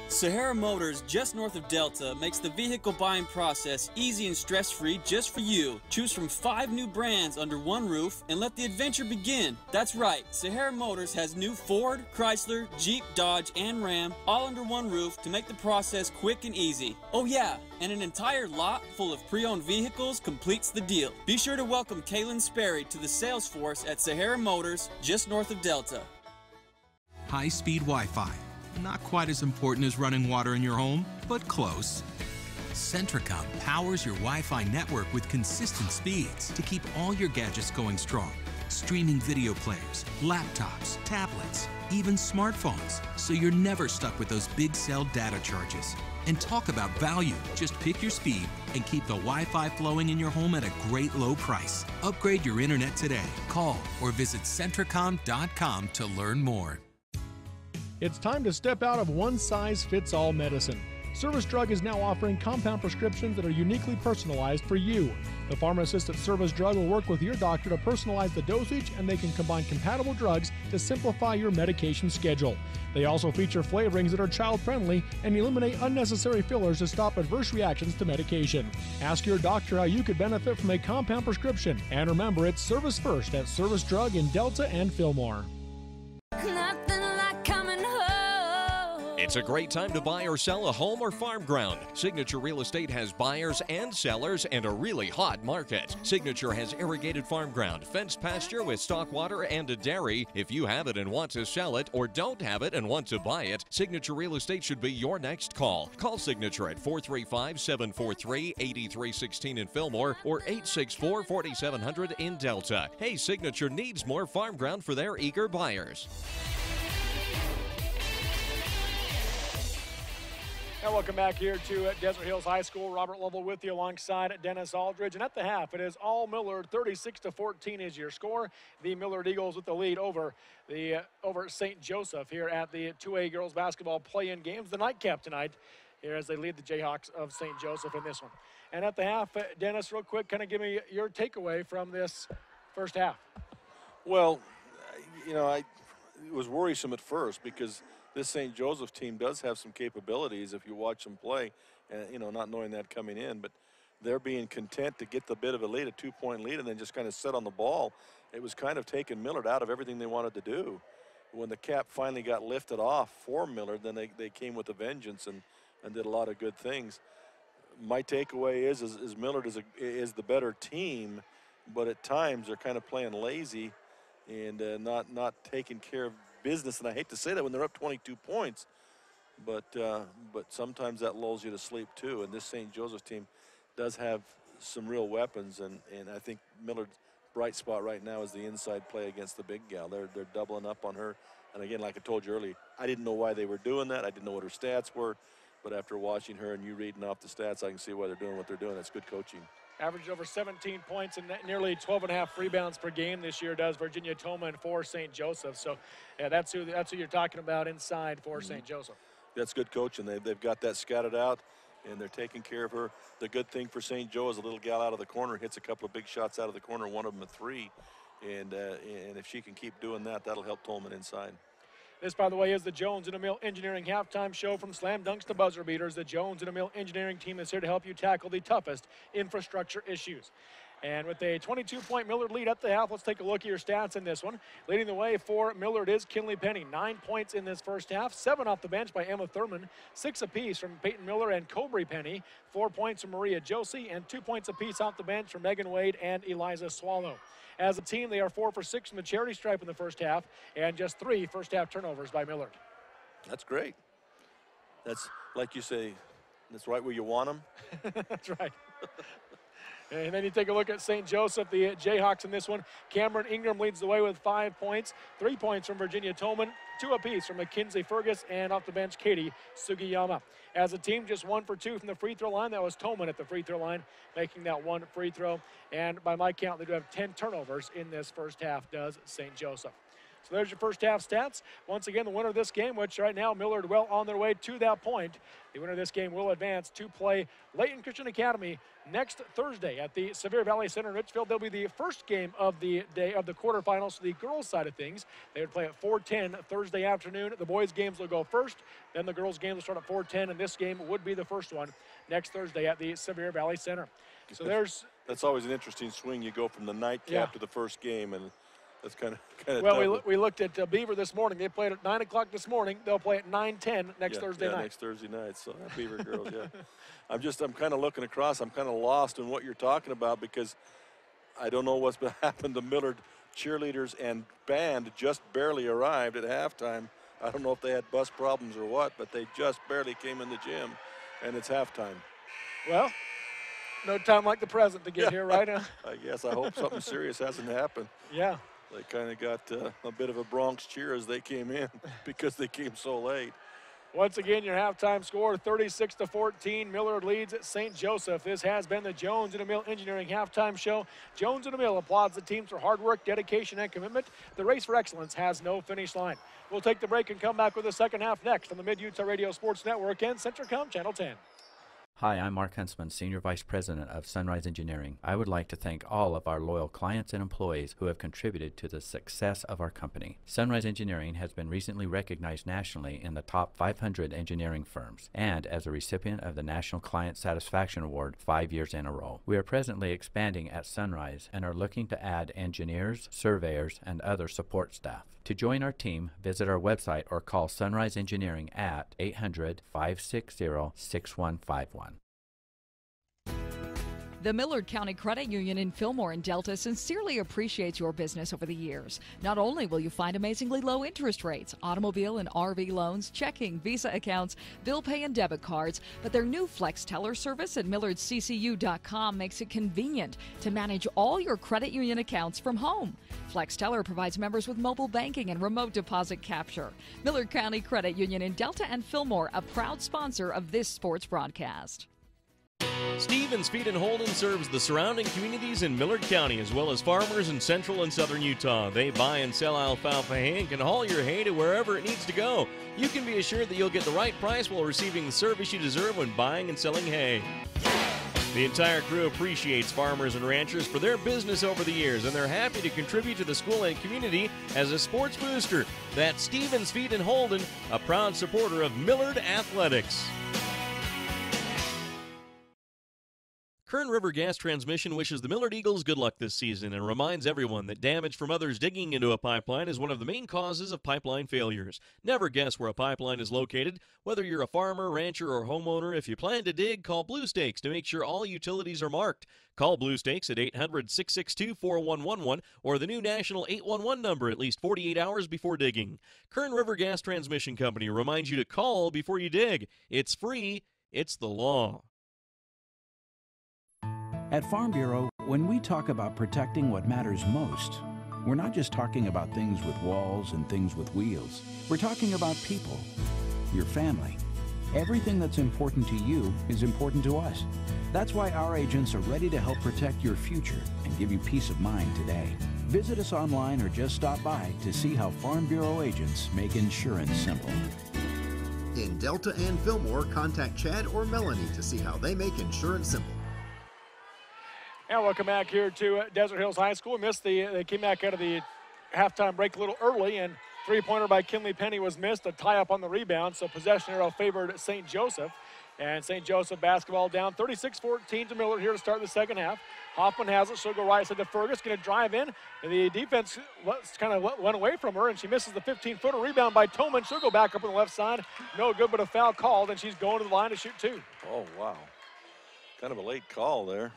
[SPEAKER 6] Sahara Motors, just north of Delta, makes the vehicle buying process easy and stress-free just for you. Choose from 5 new brands under one roof and let the adventure begin. That's right, Sahara Motors has new Ford, Chrysler, Jeep, Dodge, and Ram all under one roof to make the process quick and easy. Oh yeah, and an entire lot full of pre-owned vehicles completes the deal. Be sure to welcome Kaylin Sperry to the sales force at Sahara Motors, just north of Delta.
[SPEAKER 7] High-speed Wi-Fi. Not quite as important as running water in your home, but close. Centricom powers your Wi-Fi network with consistent speeds to keep all your gadgets going strong. Streaming video players, laptops, tablets, even smartphones, so you're never stuck with those big cell data charges. And talk about value. Just pick your speed and keep the Wi-Fi flowing in your home at a great low price. Upgrade your internet today. Call or visit Centricom.com to learn more.
[SPEAKER 1] It's time to step out of one-size-fits-all medicine. Service Drug is now offering compound prescriptions that are uniquely personalized for you. The pharmacist at Service Drug will work with your doctor to personalize the dosage, and they can combine compatible drugs to simplify your medication schedule. They also feature flavorings that are child-friendly and eliminate unnecessary fillers to stop adverse reactions to medication. Ask your doctor how you could benefit from a compound prescription. And remember, it's Service First at Service Drug in Delta and Fillmore.
[SPEAKER 5] It's a great time to buy or sell a home or farm ground. Signature Real Estate has buyers and sellers and a really hot market. Signature has irrigated farm ground, fenced pasture with stock water, and a dairy. If you have it and want to sell it, or don't have it and want to buy it, Signature Real Estate should be your next call. Call Signature at 435-743-8316 in Fillmore or 864-4700 in Delta. Hey, Signature needs more farm ground for their eager buyers.
[SPEAKER 1] And welcome back here to Desert Hills High School. Robert Lovell with you alongside Dennis Aldridge. And at the half, it is all Millard. 36-14 is your score. The Millard Eagles with the lead over St. Joseph here at the 2A girls basketball play-in games. The nightcap tonight here as they lead the Jayhawks of St. Joseph in this one. And at the half, Dennis, real quick, kind of give me your takeaway from this first half.
[SPEAKER 2] Well, you know, it was worrisome at first because this St. Joseph team does have some capabilities if you watch them play, and you know, not knowing that coming in, but they're being content to get the bit of a lead, a 2-point lead, and then just kind of sit on the ball. It was kind of taking Millard out of everything they wanted to do. When the cap finally got lifted off for Millard, then they came with a vengeance and did a lot of good things. My takeaway is Millard is the better team, but at times they're kind of playing lazy and not taking care of business, and I hate to say that when they're up 22 points, but sometimes that lulls you to sleep too. And this St. Joseph team does have some real weapons, and I think Millard's bright spot right now is the inside play against the big gal. They're doubling up on her. And again, like I told you earlier, I didn't know why they were doing that. I didn't know what her stats were, but after watching her and you reading off the stats, I can see why they're doing what they're doing. That's good coaching.
[SPEAKER 1] Averaged over 17 points and nearly 12.5 rebounds per game this year does Virginia Tolman for St. Joseph. So, yeah, that's who you're talking about inside for St. Joseph. That's
[SPEAKER 2] good coaching. They've got that scattered out, and they're taking care of her. The good thing for St. Joe is a little gal out of the corner hits a couple of big shots out of the corner, one of them a three. And if she can keep doing that, that'll help Tolman inside.
[SPEAKER 1] This, by the way, is the Jones and Emil Engineering halftime show from Slam Dunks to Buzzer Beaters. The Jones and Emil Engineering team is here to help you tackle the toughest infrastructure issues. And with a 22-point Millard lead at the half, let's take a look at your stats in this one. Leading the way for Millard is Kinley Penny. 9 points in this first half, 7 off the bench by Emma Thurman, 6 apiece from Peyton Miller and Cobry Penny, 4 points from Maria Josie, and 2 points apiece off the bench from Megan Wade and Eliza Swallow. As a team, they are 4 for 6 from the charity stripe in the first half, and just 3 first-half turnovers by Millard.
[SPEAKER 2] That's great. That's, like you say, that's right where you want them.
[SPEAKER 1] That's right. And then you take a look at St. Joseph, the Jayhawks in this one. Cameron Ingram leads the way with 5 points, 3 points from Virginia Tolman, 2 apiece from Mackenzie Fergus, and off the bench, Katie Sugiyama. As a team, just 1 for 2 from the free throw line. That was Tolman at the free throw line, making that 1 free throw. And by my count, they do have 10 turnovers in this first half, does St. Joseph. So there's your first half stats. Once again, the winner of this game, which right now Millard well on their way to that point. The winner of this game will advance to play Layton Christian Academy next Thursday at the Sevier Valley Center in Richfield. They'll be the first game of the day of the quarterfinals for the girls' side of things. They would play at 4:10 Thursday afternoon. The boys' games will go first, then the girls' games will start at 4:10, and this game would be the first one next Thursday at the Sevier Valley Center. So
[SPEAKER 2] that's always an interesting swing. You go from the nightcap to the first game, and that's kind of
[SPEAKER 1] well, we looked at Beaver this morning. They played at 9 o'clock this morning. They'll play at 9:10 next Thursday night.
[SPEAKER 2] Next Thursday night. So Beaver girls, yeah. I'm kind of looking across. I'm kind of lost in what you're talking about because I don't know what's happened to Millard cheerleaders and band just barely arrived at halftime. I don't know if they had bus problems or what, but they just barely came in the gym, and it's halftime.
[SPEAKER 1] Well, no time like the present to get here, right?
[SPEAKER 2] I guess. I hope something serious hasn't happened.
[SPEAKER 1] Yeah.
[SPEAKER 2] They kind of got a bit of a Bronx cheer as they came in because they came so late.
[SPEAKER 1] Once again, your halftime score, 36-14. Millard leads at St. Joseph. This has been the Jones and Emil Engineering halftime show. Jones and Emil applauds the teams for hard work, dedication, and commitment. The race for excellence has no finish line. We'll take the break and come back with the second half next on the Mid-Utah Radio Sports Network and Centricom Channel 10.
[SPEAKER 8] Hi, I'm Mark Huntsman, Senior Vice President of Sunrise Engineering. I would like to thank all of our loyal clients and employees who have contributed to the success of our company. Sunrise Engineering has been recently recognized nationally in the top 500 engineering firms and as a recipient of the National Client Satisfaction Award 5 years in a row. We are presently expanding at Sunrise and are looking to add engineers, surveyors, and other support staff. To join our team, visit our website or call Sunrise Engineering at 800-560-6151.
[SPEAKER 9] The Millard County Credit Union in Fillmore and Delta sincerely appreciates your business over the years. Not only will you find amazingly low interest rates, automobile and RV loans, checking, Visa accounts, bill pay and debit cards, but their new Flex Teller service at millardccu.com makes it convenient to manage all your credit union accounts from home. Flex Teller provides members with mobile banking and remote deposit capture. Millard County Credit Union in Delta and Fillmore, a proud sponsor of this sports broadcast.
[SPEAKER 3] Stevens Feed and Holden serves the surrounding communities in Millard County as well as farmers in central and southern Utah. They buy and sell alfalfa hay and can haul your hay to wherever it needs to go. You can be assured that you'll get the right price while receiving the service you deserve when buying and selling hay. The entire crew appreciates farmers and ranchers for their business over the years, and they're happy to contribute to the school and community as a sports booster. That's Stevens Feed and Holden, a proud supporter of Millard Athletics. Kern River Gas Transmission wishes the Millard Eagles good luck this season and reminds everyone that damage from others digging into a pipeline is one of the main causes of pipeline failures. Never guess where a pipeline is located. Whether you're a farmer, rancher, or homeowner, if you plan to dig, call Blue Stakes to make sure all utilities are marked. Call Blue Stakes at 800-662-4111 or the new national 811 number at least 48 hours before digging. Kern River Gas Transmission Company reminds you to call before you dig. It's free. It's the law.
[SPEAKER 10] At Farm Bureau, when we talk about protecting what matters most, we're not just talking about things with walls and things with wheels. We're talking about people, your family. Everything that's important to you is important to us. That's why our agents are ready to help protect your future and give you peace of mind today. Visit us online or just stop by to see how Farm Bureau agents make insurance simple.
[SPEAKER 11] In Delta and Fillmore, contact Chad or Melanie to see how they make insurance simple.
[SPEAKER 1] And welcome back here to Desert Hills High School. They came back out of the halftime break a little early, and three-pointer by Kinley Penny was missed. A tie-up on the rebound, so possession arrow favored St. Joseph. And St. Joseph basketball down 36-14 to Millard here to start the second half. Hoffman has it. She'll go right side to Fergus. Going to drive in. And the defense kind of went away from her, and she misses the 15-footer. Rebound by Toman. She'll go back up on the left side. No good, but a foul called, and she's going to the line to shoot two.
[SPEAKER 2] Oh, wow. Kind of a late call there.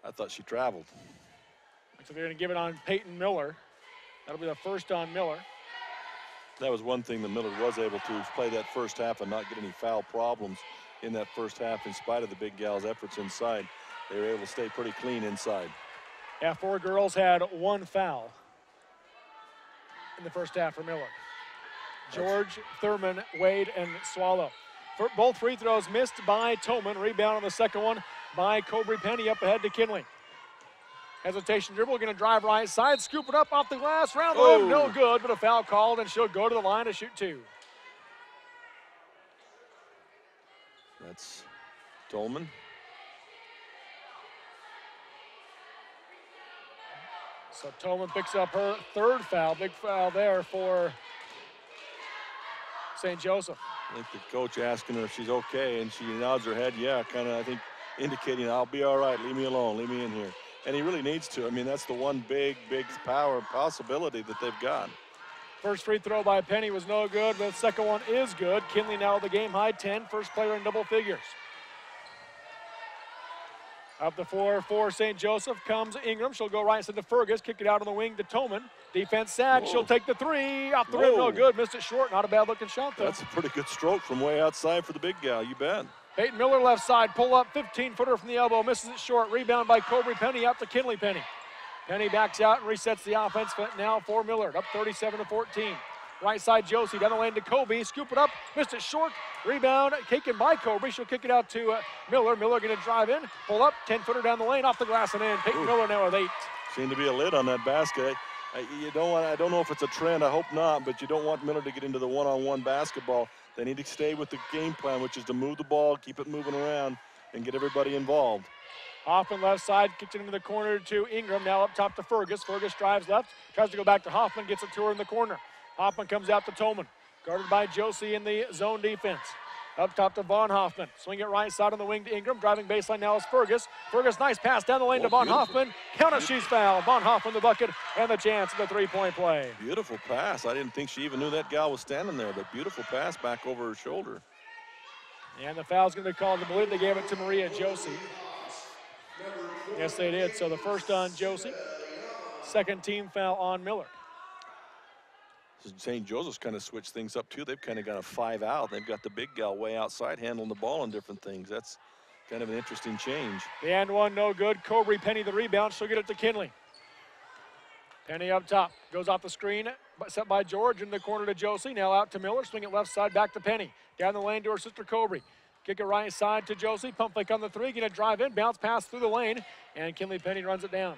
[SPEAKER 2] I thought she traveled.
[SPEAKER 1] So they're going to give it on Peyton Miller. That'll be the first on Miller.
[SPEAKER 2] That was one thing that Millard was able to play that first half and not get any foul problems in that first half in spite of the big gals' efforts inside. They were able to stay pretty clean inside.
[SPEAKER 1] Yeah, four girls had one foul in the first half for Millard. George, Thurman, Wade, and Swallow. For both free throws missed by Toman. Rebound on the second one by Cobry Penny up ahead to Kinley. Hesitation dribble, going to drive right side, scoop it up off the glass, round the rim, no good, but a foul called, and she'll go to the line to shoot two.
[SPEAKER 2] That's Tolman.
[SPEAKER 1] So Tolman picks up her third foul, big foul there for St. Joseph.
[SPEAKER 2] I think the coach asking her if she's okay, and she nods her head, yeah, kind of, I think, indicating, I'll be all right, leave me alone, leave me in here. And he really needs to. I mean, that's the one big power possibility that they've got.
[SPEAKER 1] First free throw by Penny was no good, but the second one is good. Kinley now the game high 10, first player in double figures. Up the floor for St. Joseph comes Ingram. She'll go right side to Fergus, kick it out on the wing to Toman. Defense sag, she'll take the three. Off the rim, no good, missed it short. Not a bad looking shot though.
[SPEAKER 2] That's a pretty good stroke from way outside for the big gal, you bet.
[SPEAKER 1] Peyton Miller left side, pull up, 15-footer from the elbow, misses it short. Rebound by Cobry Penny out to Kinley Penny. Penny backs out and resets the offense now for Millard, up 37-14. Right side Josie, down the lane to Kobe, scoop it up, missed it short. Rebound taken by Cobry. She'll kick it out to Miller. Miller going to drive in, pull up, 10-footer down the lane, off the glass and in. Peyton Miller now with 8.
[SPEAKER 2] Seemed to be a lid on that basket. You don't want, I don't know if it's a trend, I hope not, but you don't want Millard to get into the one-on-one basketball. They need to stay with the game plan, which is to move the ball, keep it moving around, and get everybody involved.
[SPEAKER 1] Hoffman left side, kicks it into the corner to Ingram, now up top to Fergus. Fergus drives left, tries to go back to Hoffman, gets it to her in the corner. Hoffman comes out to Toman, guarded by Josie in the zone defense. Up top to Von Hoffman. Swing it right side on the wing to Ingram. Driving baseline now is Fergus. Fergus, nice pass down the lane to Von Hoffman. Count it, she's fouled. Von Hoffman the bucket and the chance of the three-point play.
[SPEAKER 2] Beautiful pass. I didn't think she even knew that gal was standing there, but beautiful pass back over her shoulder.
[SPEAKER 1] And the foul's going to be called. I believe they gave it to Maria Josie. Yes, they did. So the first on Josie. Second team foul on Millard.
[SPEAKER 2] St. Joseph's kind of switched things up too. They've kind of got a 5 out. They've got the big gal way outside handling the ball and different things. That's kind of an interesting change.
[SPEAKER 1] The and one, no good. Cobry Penny the rebound. She'll get it to Kinley. Penny up top. Goes off the screen. Set by George in the corner to Josie. Now out to Miller. Swing it left side back to Penny. Down the lane to her sister Cobry. Kick it right side to Josie. Pump fake on the three. Gonna drive in. Bounce pass through the lane. And Kinley Penny runs it down.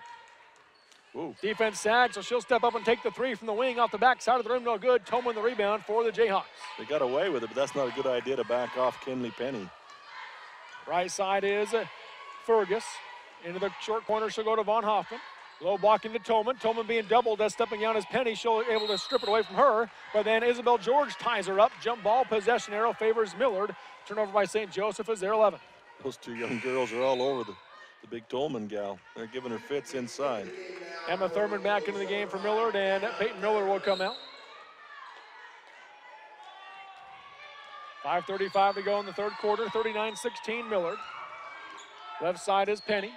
[SPEAKER 2] Ooh.
[SPEAKER 1] Defense sags, so she'll step up and take the three from the wing off the back side of the rim. No good. Toman the rebound for the Jayhawks.
[SPEAKER 2] They got away with it, but that's not a good idea to back off Kinley Penny.
[SPEAKER 1] Right side is Fergus. Into the short corner, she'll go to Von Hoffman. Low block into Toman. Toman being doubled as stepping down as Penny. She'll be able to strip it away from her, but then Isabel George ties her up. Jump ball, possession arrow favors Millard. Turnover by St. Joseph is their 11th.
[SPEAKER 2] Those two young girls are all over the big Tolman gal. They're giving her fits inside.
[SPEAKER 1] Emma Thurman back into the game for Millard, and Peyton Miller will come out. 5:35 to go in the third quarter, 39-16 Millard. Left side is Penny.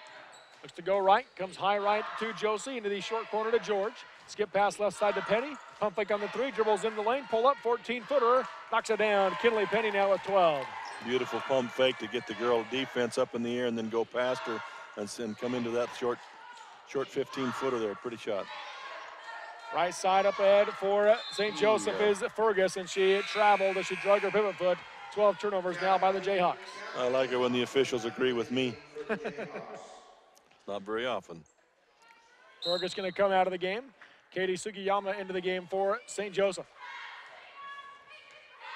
[SPEAKER 1] Looks to go right, comes high right to Josie, into the short corner to George. Skip pass left side to Penny. Pump fake on the three, dribbles in the lane, pull up, 14-footer, knocks it down. Kinley Penny now with 12.
[SPEAKER 2] Beautiful pump fake to get the girl defense up in the air and then go past her and come into that short 15-footer there. Pretty shot.
[SPEAKER 1] Right side up ahead for St. Joseph is Fergus, and she traveled as she drug her pivot foot. 12 turnovers now by the Jayhawks.
[SPEAKER 2] I like it when the officials agree with me. Not very often.
[SPEAKER 1] Fergus going to come out of the game. Katie Sugiyama into the game for St. Joseph.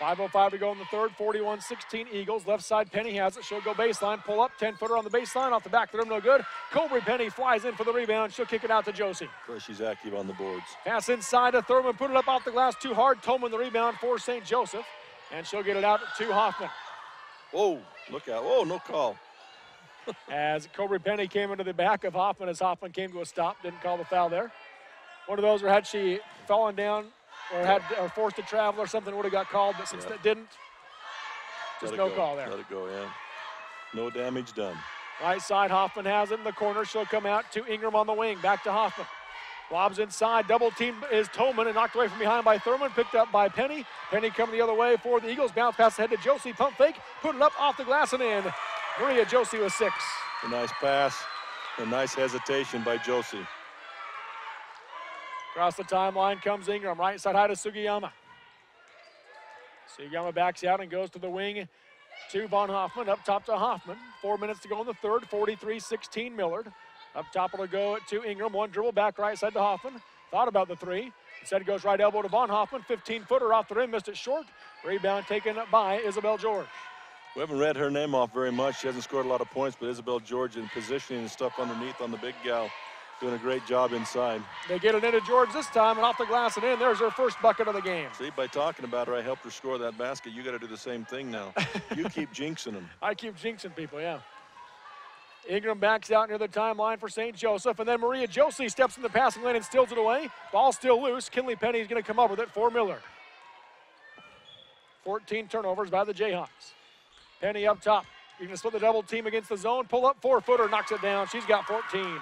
[SPEAKER 1] 5:05 to go in the third, 41-16 Eagles. Left side, Penny has it. She'll go baseline, pull up, 10-footer on the baseline, off the back of the rim, no good. Cobry Penny flies in for the rebound. She'll kick it out to Josie.
[SPEAKER 2] Well, she's active on the boards.
[SPEAKER 1] Pass inside to Thurman, put it up off the glass too hard. Tolman the rebound for St. Joseph, and she'll get it out to Hoffman.
[SPEAKER 2] Whoa, look out. Whoa, no call.
[SPEAKER 1] As Cobry Penny came into the back of Hoffman as Hoffman came to a stop, didn't call the foul there. One of those where had she fallen down or forced to travel or something would have got called, but since that didn't, just no call there.
[SPEAKER 2] Let it go, yeah. No damage done.
[SPEAKER 1] Right side, Hoffman has it in the corner. She'll come out to Ingram on the wing. Back to Hoffman. Lobs inside. Double team is Tolman and knocked away from behind by Thurman. Picked up by Penny. Penny coming the other way for the Eagles. Bounce pass ahead to Josie. Pump fake. Put it up off the glass and in. Maria Josie with 6.
[SPEAKER 2] A nice pass. A nice hesitation by Josie.
[SPEAKER 1] Across the timeline comes Ingram. Right side high to Sugiyama. Sugiyama backs out and goes to the wing to Von Hoffman. Up top to Hoffman. 4 minutes to go in the third. 43-16 Millard. Up top it'll go to Ingram. One dribble back right side to Hoffman. Thought about the three. Instead it goes right elbow to Von Hoffman. 15-footer off the rim. Missed it short. Rebound taken by Isabel George.
[SPEAKER 2] We haven't read her name off very much. She hasn't scored a lot of points, but Isabel George in positioning and stuff underneath on the big gal. Doing a great job inside.
[SPEAKER 1] They get it into George this time, and off the glass and in. There's her first bucket of the game.
[SPEAKER 2] See, by talking about her, I helped her score that basket. You got to do the same thing now. You keep jinxing them.
[SPEAKER 1] I keep jinxing people, yeah. Ingram backs out near the timeline for St. Joseph, and then Maria Josie steps in the passing lane and steals it away. Ball still loose. Kinley Penny is going to come up with it for Millard. 14 turnovers by the Jayhawks. Penny up top. You're going to split the double team against the zone. Pull up 4-footer, knocks it down. She's got 14.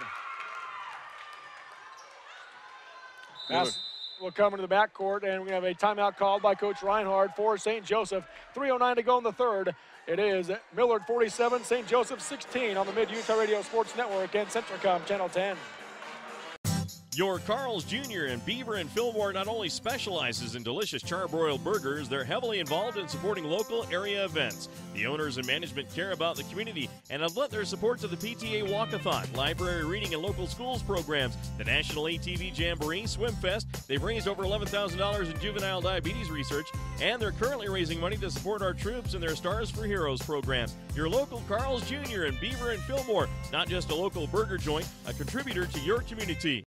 [SPEAKER 1] Pass will come into the backcourt, and we're going to have a timeout called by Coach Reinhardt for St. Joseph. 3:09 to go in the third. It is Millard 47, St. Joseph 16 on the Mid-Utah Radio Sports Network and Centricom Channel 10.
[SPEAKER 3] Your Carl's Jr. in Beaver and Fillmore not only specializes in delicious charbroiled burgers, they're heavily involved in supporting local area events. The owners and management care about the community and have lent their support to the PTA Walkathon, library reading and local schools programs, the National ATV Jamboree, Swim Fest. They've raised over $11,000 in juvenile diabetes research, and they're currently raising money to support our troops in their Stars for Heroes program. Your local Carl's Jr. in Beaver and Fillmore, not just a local burger joint, a contributor to your community.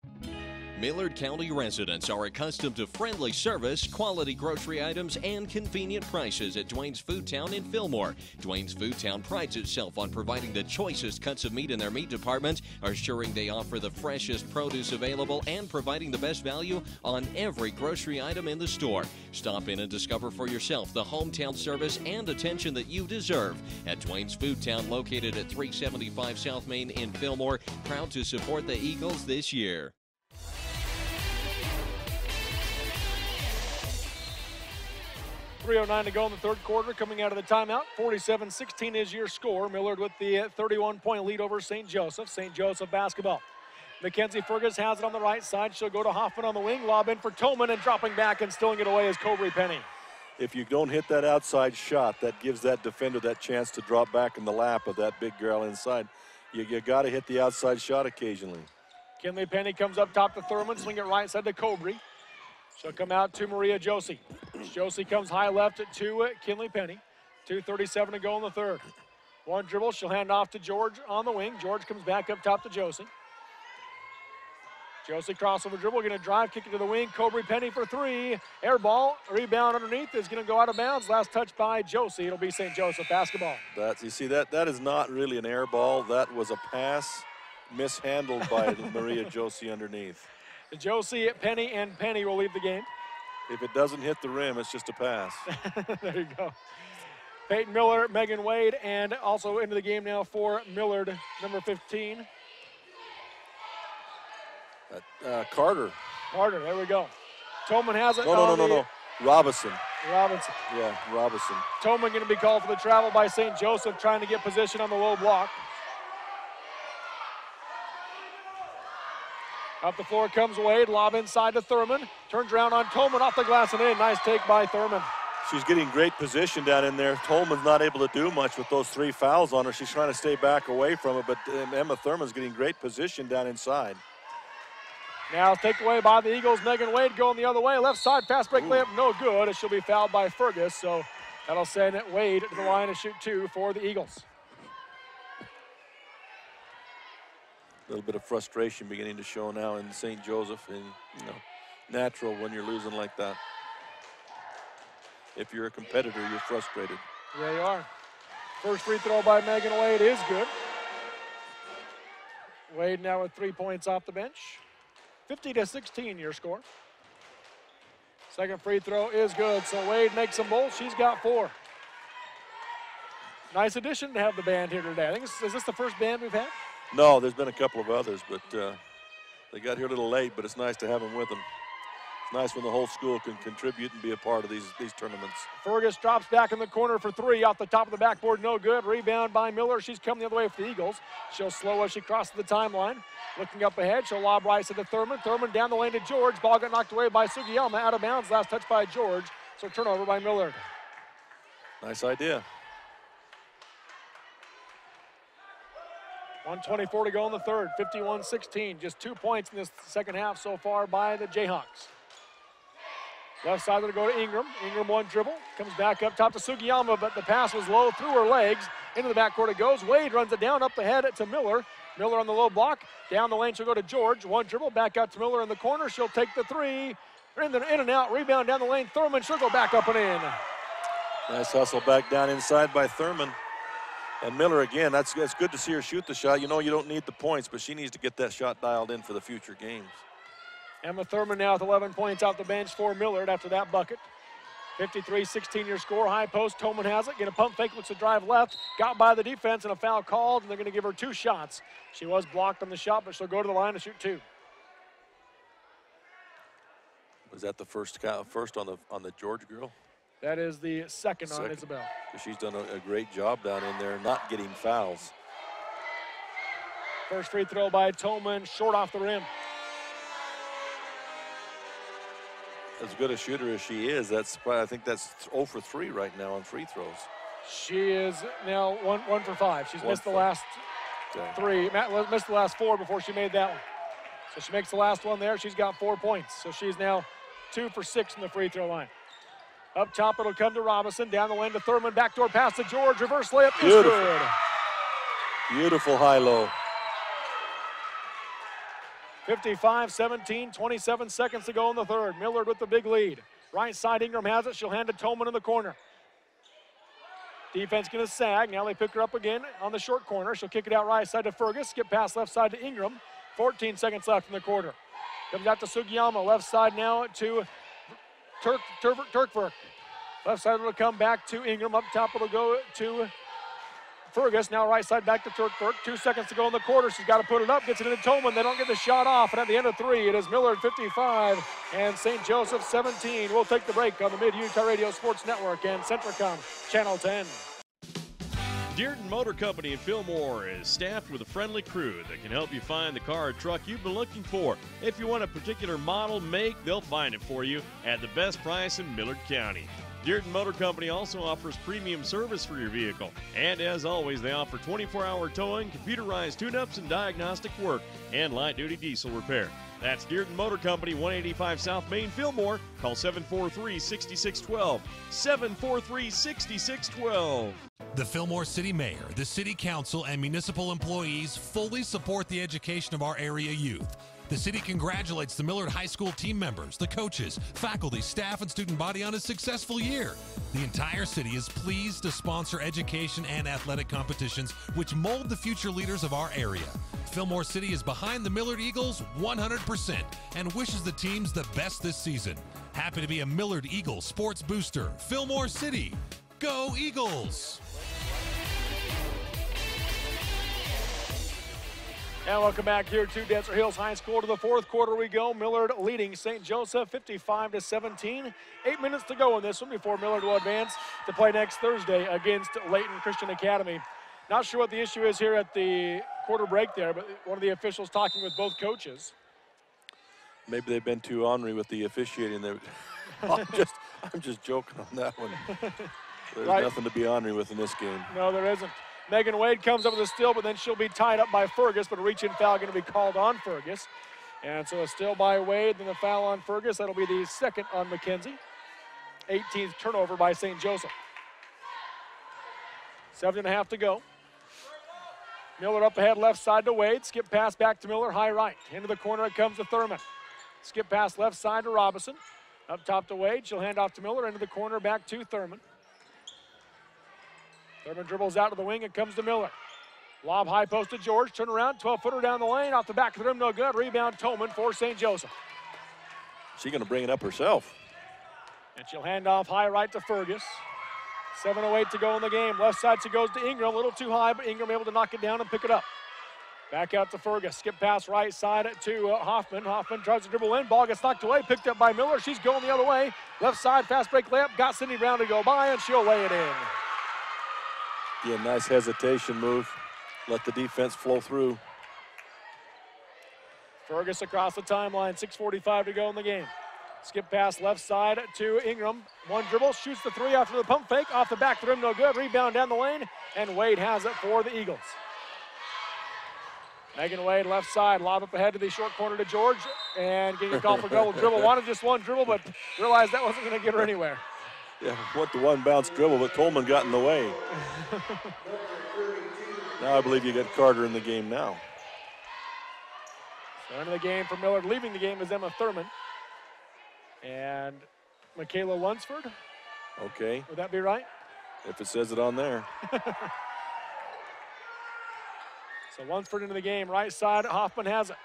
[SPEAKER 5] Millard County residents are accustomed to friendly service, quality grocery items, and convenient prices at Dwayne's Food Town in Fillmore. Dwayne's Food Town prides itself on providing the choicest cuts of meat in their meat department, assuring they offer the freshest produce available, and providing the best value on every grocery item in the store. Stop in and discover for yourself the hometown service and attention that you deserve at Dwayne's Food Town, located at 375 South Main in Fillmore. Proud to support the Eagles this year.
[SPEAKER 1] 3:09 to go in the third quarter. Coming out of the timeout, 47-16 is your score. Millard with the 31-point lead over St. Joseph. St. Joseph basketball. Mackenzie Fergus has it on the right side. She'll go to Hoffman on the wing. Lob in for Tolman, and dropping back and stealing it away is Cobry Penny.
[SPEAKER 2] If you don't hit that outside shot, that gives that defender that chance to drop back in the lap of that big girl inside. You got to hit the outside shot occasionally.
[SPEAKER 1] Kinley Penny comes up top to Thurman. Swing it right side to Cobry. She'll come out to Maria Josie. Josie comes high left to Kinley Penny. 2:37 to go in the third. One dribble, she'll hand off to George on the wing. George comes back up top to Josie. Josie crossover dribble, going to drive, kick it to the wing. Cobry Penny for three. Air ball, rebound underneath is going to go out of bounds. Last touch by Josie. It'll be St. Joseph basketball.
[SPEAKER 2] You see, that is not really an air ball. That was a pass mishandled by Maria Josie underneath.
[SPEAKER 1] Josie, Penny, and Penny will leave the game.
[SPEAKER 2] If it doesn't hit the rim, it's just a pass.
[SPEAKER 1] There you go. Peyton Miller, Megan Wade, and also into the game now for Millard, number 15.
[SPEAKER 2] Carter.
[SPEAKER 1] Carter, there we go. Tolman has it.
[SPEAKER 2] No. Robinson.
[SPEAKER 1] Robinson.
[SPEAKER 2] Yeah, Robinson.
[SPEAKER 1] Tolman going to be called for the travel by St. Joseph, trying to get position on the low block. Up the floor comes Wade, lob inside to Thurman. Turns around on Tolman, off the glass and in. Nice take by Thurman.
[SPEAKER 2] She's getting great position down in there. Tolman's not able to do much with those 3 fouls on her. She's trying to stay back away from it, but Emma Thurman's getting great position down inside.
[SPEAKER 1] Now takeaway by the Eagles. Megan Wade going the other way. Left side, fast break layup, no good. As she'll be fouled by Fergus, so that'll send Wade to the line to shoot 2 for the Eagles.
[SPEAKER 2] A little bit of frustration beginning to show now in St. Joseph, and natural when you're losing like that. If you're a competitor, you're frustrated.
[SPEAKER 1] Yeah, you are. First free throw by Megan Wade is good. Wade now with 3 points off the bench. 50-16 your score. Second free throw is good, so Wade makes them both. She's got 4. Nice addition to have the band here today. I think is this the first band we've had?
[SPEAKER 2] No, there's been a couple of others, but they got here a little late, but it's nice to have them with them. It's nice when the whole school can contribute and be a part of these tournaments.
[SPEAKER 1] Fergus drops back in the corner for 3 off the top of the backboard, no good. Rebound by Miller. She's coming the other way for the Eagles. She'll slow as she crosses the timeline. Looking up ahead, she'll lob right to Thurman. Thurman down the lane to George. Ball got knocked away by Sugiyama, out of bounds. Last touch by George, so turnover by Millard.
[SPEAKER 2] Nice idea.
[SPEAKER 1] 1:24 to go in the third, 51-16. Just 2 points in this second half so far by the Jayhawks. Left side to go to Ingram. Ingram one dribble, comes back up top to Sugiyama, but the pass was low through her legs. Into the backcourt it goes. Wade runs it down up the head to Miller. Miller on the low block. Down the lane she'll go to George. One dribble, back out to Miller in the corner. She'll take the 3. In and out, rebound down the lane. Thurman, she'll go back up and in.
[SPEAKER 2] Nice hustle back down inside by Thurman. And Miller again, that's good to see her shoot the shot. You don't need the points, but she needs to get that shot dialed in for the future games.
[SPEAKER 1] Emma Thurman now with 11 points off the bench for Millard after that bucket. 53-16 your score. High post, Tolman has it. Get a pump fake, looks to drive left. Got by the defense and a foul called, and they're going to give her 2 shots. She was blocked on the shot, but she'll go to the line to shoot 2.
[SPEAKER 2] Was that the first on the George girl?
[SPEAKER 1] That is the second on Isabel.
[SPEAKER 2] She's done a great job down in there, not getting fouls.
[SPEAKER 1] First free throw by Tolman, short off the rim.
[SPEAKER 2] As good a shooter as she is, I think that's 0 for 3 right now on free throws.
[SPEAKER 1] She is now 1 for 5. She's missed the last 3, missed the last 4 before she made that one. So she makes the last one there. She's got 4 points. So she's now 2 for 6 from the free throw line. Up top, it'll come to Robinson. Down the lane to Thurman. Backdoor pass to George. Reverse layup is good.
[SPEAKER 2] Beautiful high-low.
[SPEAKER 1] 55-17, 27 seconds to go in the third. Millard with the big lead. Right side, Ingram has it. She'll hand it to Tolman in the corner. Defense going to sag. Now they pick her up again on the short corner. She'll kick it out right side to Fergus. Skip pass left side to Ingram. 14 seconds left in the quarter. Comes out to Sugiyama. Left side now to Turkvert. Left side will come back to Ingram. Up top it'll go to Fergus. Now right side back to Turkvert. 2 seconds to go in the quarter. She's got to put it up. Gets it into Tolman. They don't get the shot off. And at the end of 3, it is Millard 55 and St. Joseph 17. We'll take the break on the Mid-Utah Radio Sports Network and Centricom Channel 10.
[SPEAKER 3] Dearden Motor Company in Fillmore is staffed with a friendly crew that can help you find the car or truck you've been looking for. If you want a particular model, make, they'll find it for you at the best price in Millard County. Dearden Motor Company also offers premium service for your vehicle. And as always, they offer 24-hour towing, computerized tune-ups and diagnostic work, and light-duty diesel repair. That's Dearden Motor Company, 185 South Main, Fillmore. Call 743-6612. 743-6612.
[SPEAKER 12] The Fillmore City Mayor, the City Council, and municipal employees fully support the education of our area youth. The city congratulates the Millard High School team members, the coaches, faculty, staff, and student body on a successful year. The entire city is pleased to sponsor education and athletic competitions which mold the future leaders of our area. Fillmore City is behind the Millard Eagles 100% and wishes the teams the best this season. Happy to be a Millard Eagle sports booster. Fillmore City, go Eagles!
[SPEAKER 1] And welcome back here to Desert Hills High School. To the fourth quarter we go. Millard leading St. Joseph 55-17. 8 minutes to go in this one before Millard will advance to play next Thursday against Layton Christian Academy. Not sure what the issue is here at the quarter break there, but one of the officials talking with both coaches.
[SPEAKER 2] Maybe they've been too ornery with the officiating. I'm just joking on that one. There's nothing to be ornery with in this game.
[SPEAKER 1] No, there isn't. Megan Wade comes up with a steal, but then she'll be tied up by Fergus, but a reach-in foul going to be called on Fergus. And so a steal by Wade, then a foul on Fergus. That'll be the second on McKenzie. 18th turnover by St. Joseph. 7.5 to go. Millard up ahead, left side to Wade. Skip pass back to Miller, high right. Into the corner it comes to Thurman. Skip pass left side to Robinson. Up top to Wade. She'll hand off to Miller. Into the corner back to Thurman. Thurman dribbles out to the wing. It comes to Miller. Lob high post to George. Turn around. 12-footer down the lane. Off the back of the rim. No good. Rebound Toman for St. Joseph.
[SPEAKER 2] She's going to bring it up herself.
[SPEAKER 1] And she'll hand off high right to Fergus. 7:08 to go in the game. Left side she goes to Ingram. A little too high, but Ingram able to knock it down and pick it up. Back out to Fergus. Skip pass right side to Hoffman. Hoffman tries to dribble in. Ball gets knocked away. Picked up by Miller. She's going the other way. Left side fast break layup. Got Sydney Brown to go by, and she'll lay it in.
[SPEAKER 2] Yeah, nice hesitation move. Let the defense flow through.
[SPEAKER 1] Fergus across the timeline. 6:45 to go in the game. Skip pass left side to Ingram. One dribble, shoots the three after the pump fake. Off the back of the rim, no good. Rebound down the lane, and Wade has it for the Eagles. Megan Wade left side, lob up ahead to the short corner to George, and getting a call for double dribble. Wanted just one dribble, but realized that wasn't going to get her anywhere.
[SPEAKER 2] Yeah, went the one bounce dribble, but Tolman got in the way. Now I believe you got Carter in the game now.
[SPEAKER 1] So into the game for Millard. Leaving the game is Emma Thurman. And Michaela Lunsford.
[SPEAKER 2] Okay.
[SPEAKER 1] Would that be right?
[SPEAKER 2] If it says it on there.
[SPEAKER 1] So Lunsford into the game. Right side, Hoffman has it.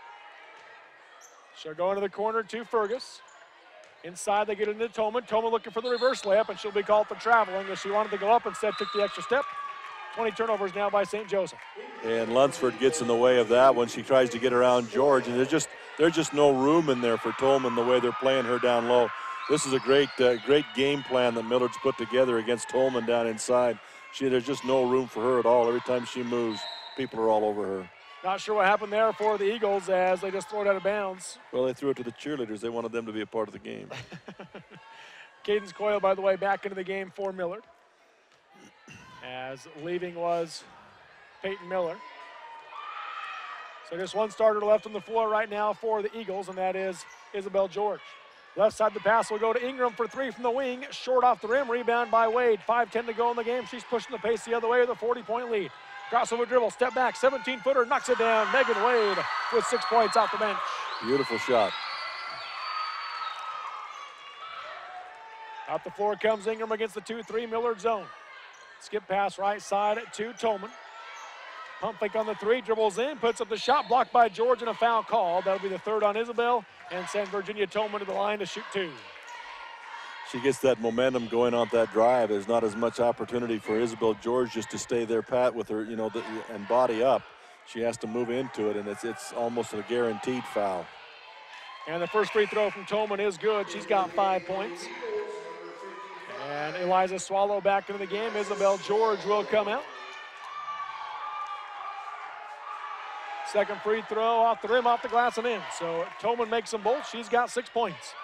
[SPEAKER 1] She'll go into the corner to Fergus. Inside, they get into Toman. Toman looking for the reverse layup, and she'll be called for traveling as she wanted to go up. Instead, took the extra step. 20 turnovers now by St. Joseph.
[SPEAKER 2] And Lunsford gets in the way of that when she tries to get around George, and there's just no room in there for Tolman the way they're playing her down low. This is a great game plan that Millard's put together against Tolman down inside. There's just no room for her at all. Every time she moves, people are all over her.
[SPEAKER 1] Not sure what happened there for the Eagles as they just throw it out of bounds.
[SPEAKER 2] Well, they threw it to the cheerleaders. They wanted them to be a part of the game.
[SPEAKER 1] Cadence Coyle, by the way, back into the game for Millard. As leaving was Peyton Miller. So just one starter left on the floor right now for the Eagles, and that is Isabel George. Left side the pass will go to Ingram for three from the wing. Short off the rim, rebound by Wade. 5:10 to go in the game. She's pushing the pace the other way with a 40-point lead. Crossover dribble, step back, 17-footer, knocks it down. Megan Wade with 6 points off the bench.
[SPEAKER 2] Beautiful shot.
[SPEAKER 1] Out the floor comes Ingram against the 2-3 Millard zone. Skip pass right side to Tolman. Pump fake on the three, dribbles in, puts up the shot, blocked by George, and a foul call. That'll be the third on Isabel, and send Virginia Tolman to the line to shoot two.
[SPEAKER 2] She gets that momentum going on that drive. There's not as much opportunity for Isabel George just to stay there pat with her, and body up. She has to move into it, and it's almost a guaranteed foul.
[SPEAKER 1] And the first free throw from Tolman is good. She's got 5 points. And Eliza Swallow back into the game. Isabel George will come out. Second free throw off the rim, off the glass, and in. So Tolman makes them both. She's got 6 points.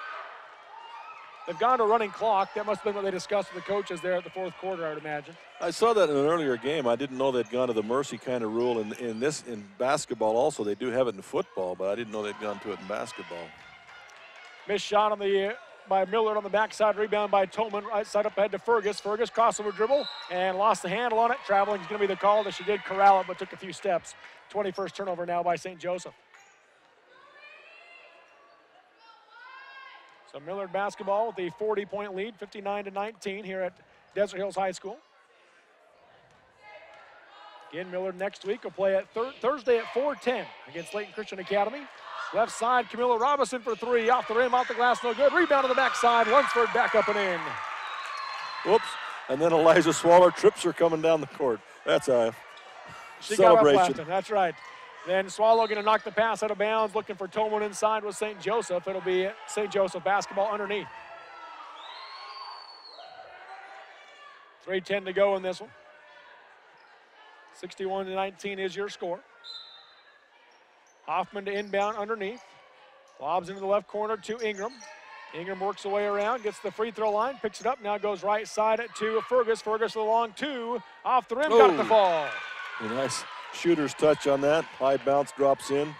[SPEAKER 1] They've gone to a running clock. That must have been what they discussed with the coaches there at the fourth quarter, I would imagine.
[SPEAKER 2] I saw that in an earlier game. I didn't know they'd gone to the mercy kind of rule in basketball also. They do have it in football, but I didn't know they'd gone to it in basketball.
[SPEAKER 1] Missed shot by Millard on the backside, rebound by Tolman. Right side up ahead to Fergus. Fergus crossover dribble and lost the handle on it. Traveling is going to be the call that she did corral it, but took a few steps. 21st turnover now by St. Joseph. So Millard basketball with a 40-point lead, 59-19 here at Desert Hills High School. Again, Millard next week will play at Thursday at 4:10 against Layton Christian Academy. Left side, Camilla Robinson for three. Off the rim, off the glass, no good. Rebound to the backside. Lunsford back up and in.
[SPEAKER 2] Whoops. And then Eliza Swaller trips her coming down the court. That's a
[SPEAKER 1] She
[SPEAKER 2] celebration.
[SPEAKER 1] got up laughing. That's right. Then Swallow going to knock the pass out of bounds. Looking for Tolman inside with St. Joseph. It'll be St. Joseph basketball underneath. 3:10 to go in this one. 61-19 is your score. Hoffman to inbound underneath. Lobs into the left corner to Ingram. Ingram works the way around, gets the free throw line, picks it up, now goes right side to Fergus. Fergus with a long two. Off the rim, got it to fall.
[SPEAKER 2] A nice shooter's touch on that. High bounce drops in.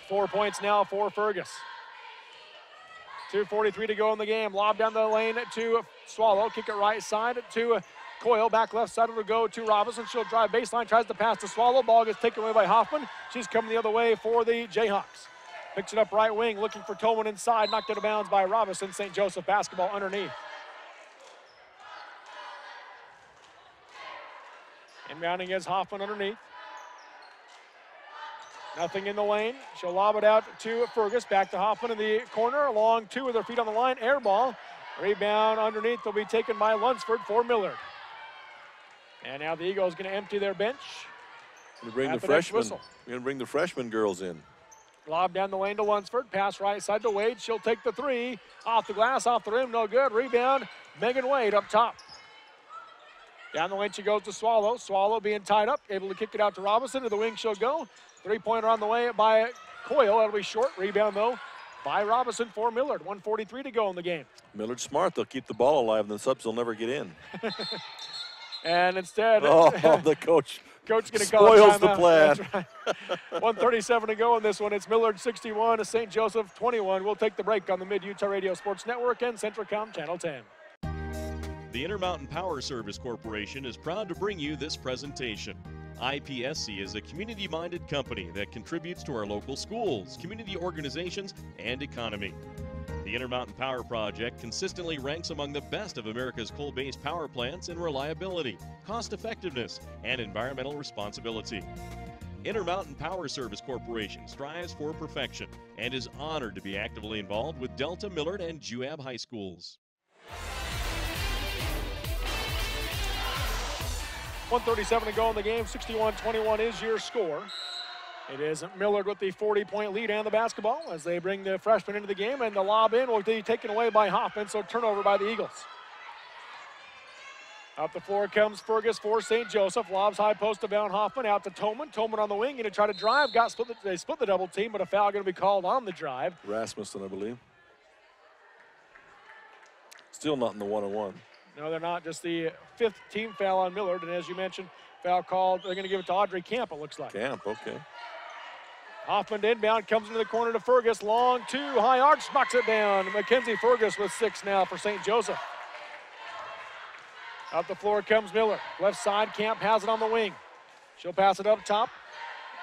[SPEAKER 1] 4 points now for Fergus. 2:43 to go in the game. Lob down the lane to Swallow. Kick it right side to Coyle. Back left side will go to Robinson. She'll drive baseline, tries to pass to Swallow. Ball gets taken away by Hoffman. She's coming the other way for the Jayhawks. Picks it up right wing, looking for Tolman inside. Knocked out of bounds by Robinson. St. Joseph basketball underneath. Inbounding is Hoffman underneath. Nothing in the lane. She'll lob it out to Fergus. Back to Hoffman in the corner. Along two with her feet on the line. Air ball. Rebound underneath will be taken by Lunsford for Millard. And now the Eagles going to empty their bench.
[SPEAKER 2] We're going to bring the freshman girls in.
[SPEAKER 1] Lob down the lane to Lunsford. Pass right side to Wade. She'll take the three. Off the glass, off the rim, no good. Rebound, Megan Wade up top. Down the lane she goes to Swallow. Swallow being tied up, able to kick it out to Robinson. To the wing she'll go. Three-pointer on the way by Coyle. That'll be short. Rebound, though, by Robinson for Millard. 1:43 to go in the game.
[SPEAKER 2] Millard's smart. They'll keep the ball alive, and the subs will never get in.
[SPEAKER 1] And instead,
[SPEAKER 2] the coach
[SPEAKER 1] going to call
[SPEAKER 2] spoils
[SPEAKER 1] a timeout.
[SPEAKER 2] the plan.
[SPEAKER 1] That's right. 1:37 to go in this one. It's Millard 61, St. Joseph 21. We'll take the break on the Mid-Utah Radio Sports Network and Centricom Channel 10.
[SPEAKER 3] The Intermountain Power Service Corporation is proud to bring you this presentation. IPSC is a community-minded company that contributes to our local schools, community organizations, and economy. The Intermountain Power Project consistently ranks among the best of America's coal-based power plants in reliability, cost-effectiveness, and environmental responsibility. Intermountain Power Service Corporation strives for perfection and is honored to be actively involved with Delta, Millard, and Juab High Schools.
[SPEAKER 1] 1:37 to go in the game. 61-21 is your score. It is Millard with the 40-point lead and the basketball as they bring the freshman into the game, and the lob in will be taken away by Hoffman, so turnover by the Eagles. Up the floor comes Fergus for St. Joseph. Lobs high post to bound Hoffman out to Tolman. Tolman on the wing, going to try to drive. They split the double team, but a foul going to be called on the drive.
[SPEAKER 2] Rasmussen, I believe. Still not in the one-on-one.
[SPEAKER 1] No, they're not. Just the fifth team foul on Millard. And as you mentioned, foul called. They're going to give it to Audrey Camp, it looks like.
[SPEAKER 2] Camp, okay.
[SPEAKER 1] Hoffman to inbound, comes into the corner to Fergus. Long two, high arch, knocks it down. Mackenzie Fergus with 6 now for St. Joseph. Out the floor comes Millard. Left side, Camp has it on the wing. She'll pass it up top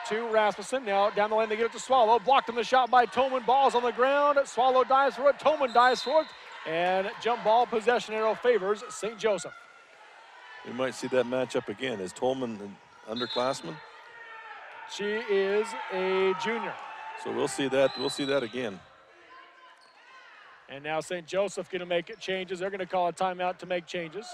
[SPEAKER 1] to Rasmussen. Now down the lane, they get it to Swallow. Blocked in the shot by Tolman. Ball's on the ground. Swallow dives for it. Tolman dives for it. And jump ball possession arrow favors St. Joseph.
[SPEAKER 2] We might see that matchup again. Is Tolman an underclassman?
[SPEAKER 1] She is a junior.
[SPEAKER 2] So we'll see that. We'll see that again.
[SPEAKER 1] And now St. Joseph going to make changes. They're going to call a timeout to make changes.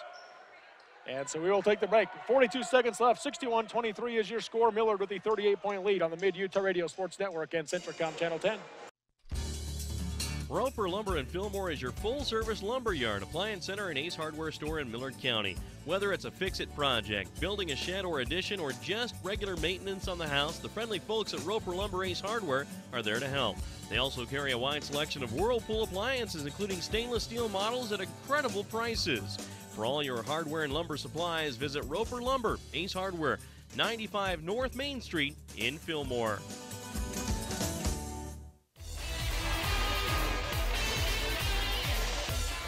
[SPEAKER 1] And so we will take the break. 42 seconds left. 61-23 is your score. Millard with the 38-point lead on the Mid-Utah Radio Sports Network and Centricom Channel 10.
[SPEAKER 3] Roper Lumber in Fillmore is your full-service lumber yard, appliance center, and Ace Hardware store in Millard County. Whether it's a fix-it project, building a shed or addition, or just regular maintenance on the house, the friendly folks at Roper Lumber Ace Hardware are there to help. They also carry a wide selection of Whirlpool appliances, including stainless steel models at incredible prices. For all your hardware and lumber supplies, visit Roper Lumber Ace Hardware, 95 North Main Street in Fillmore.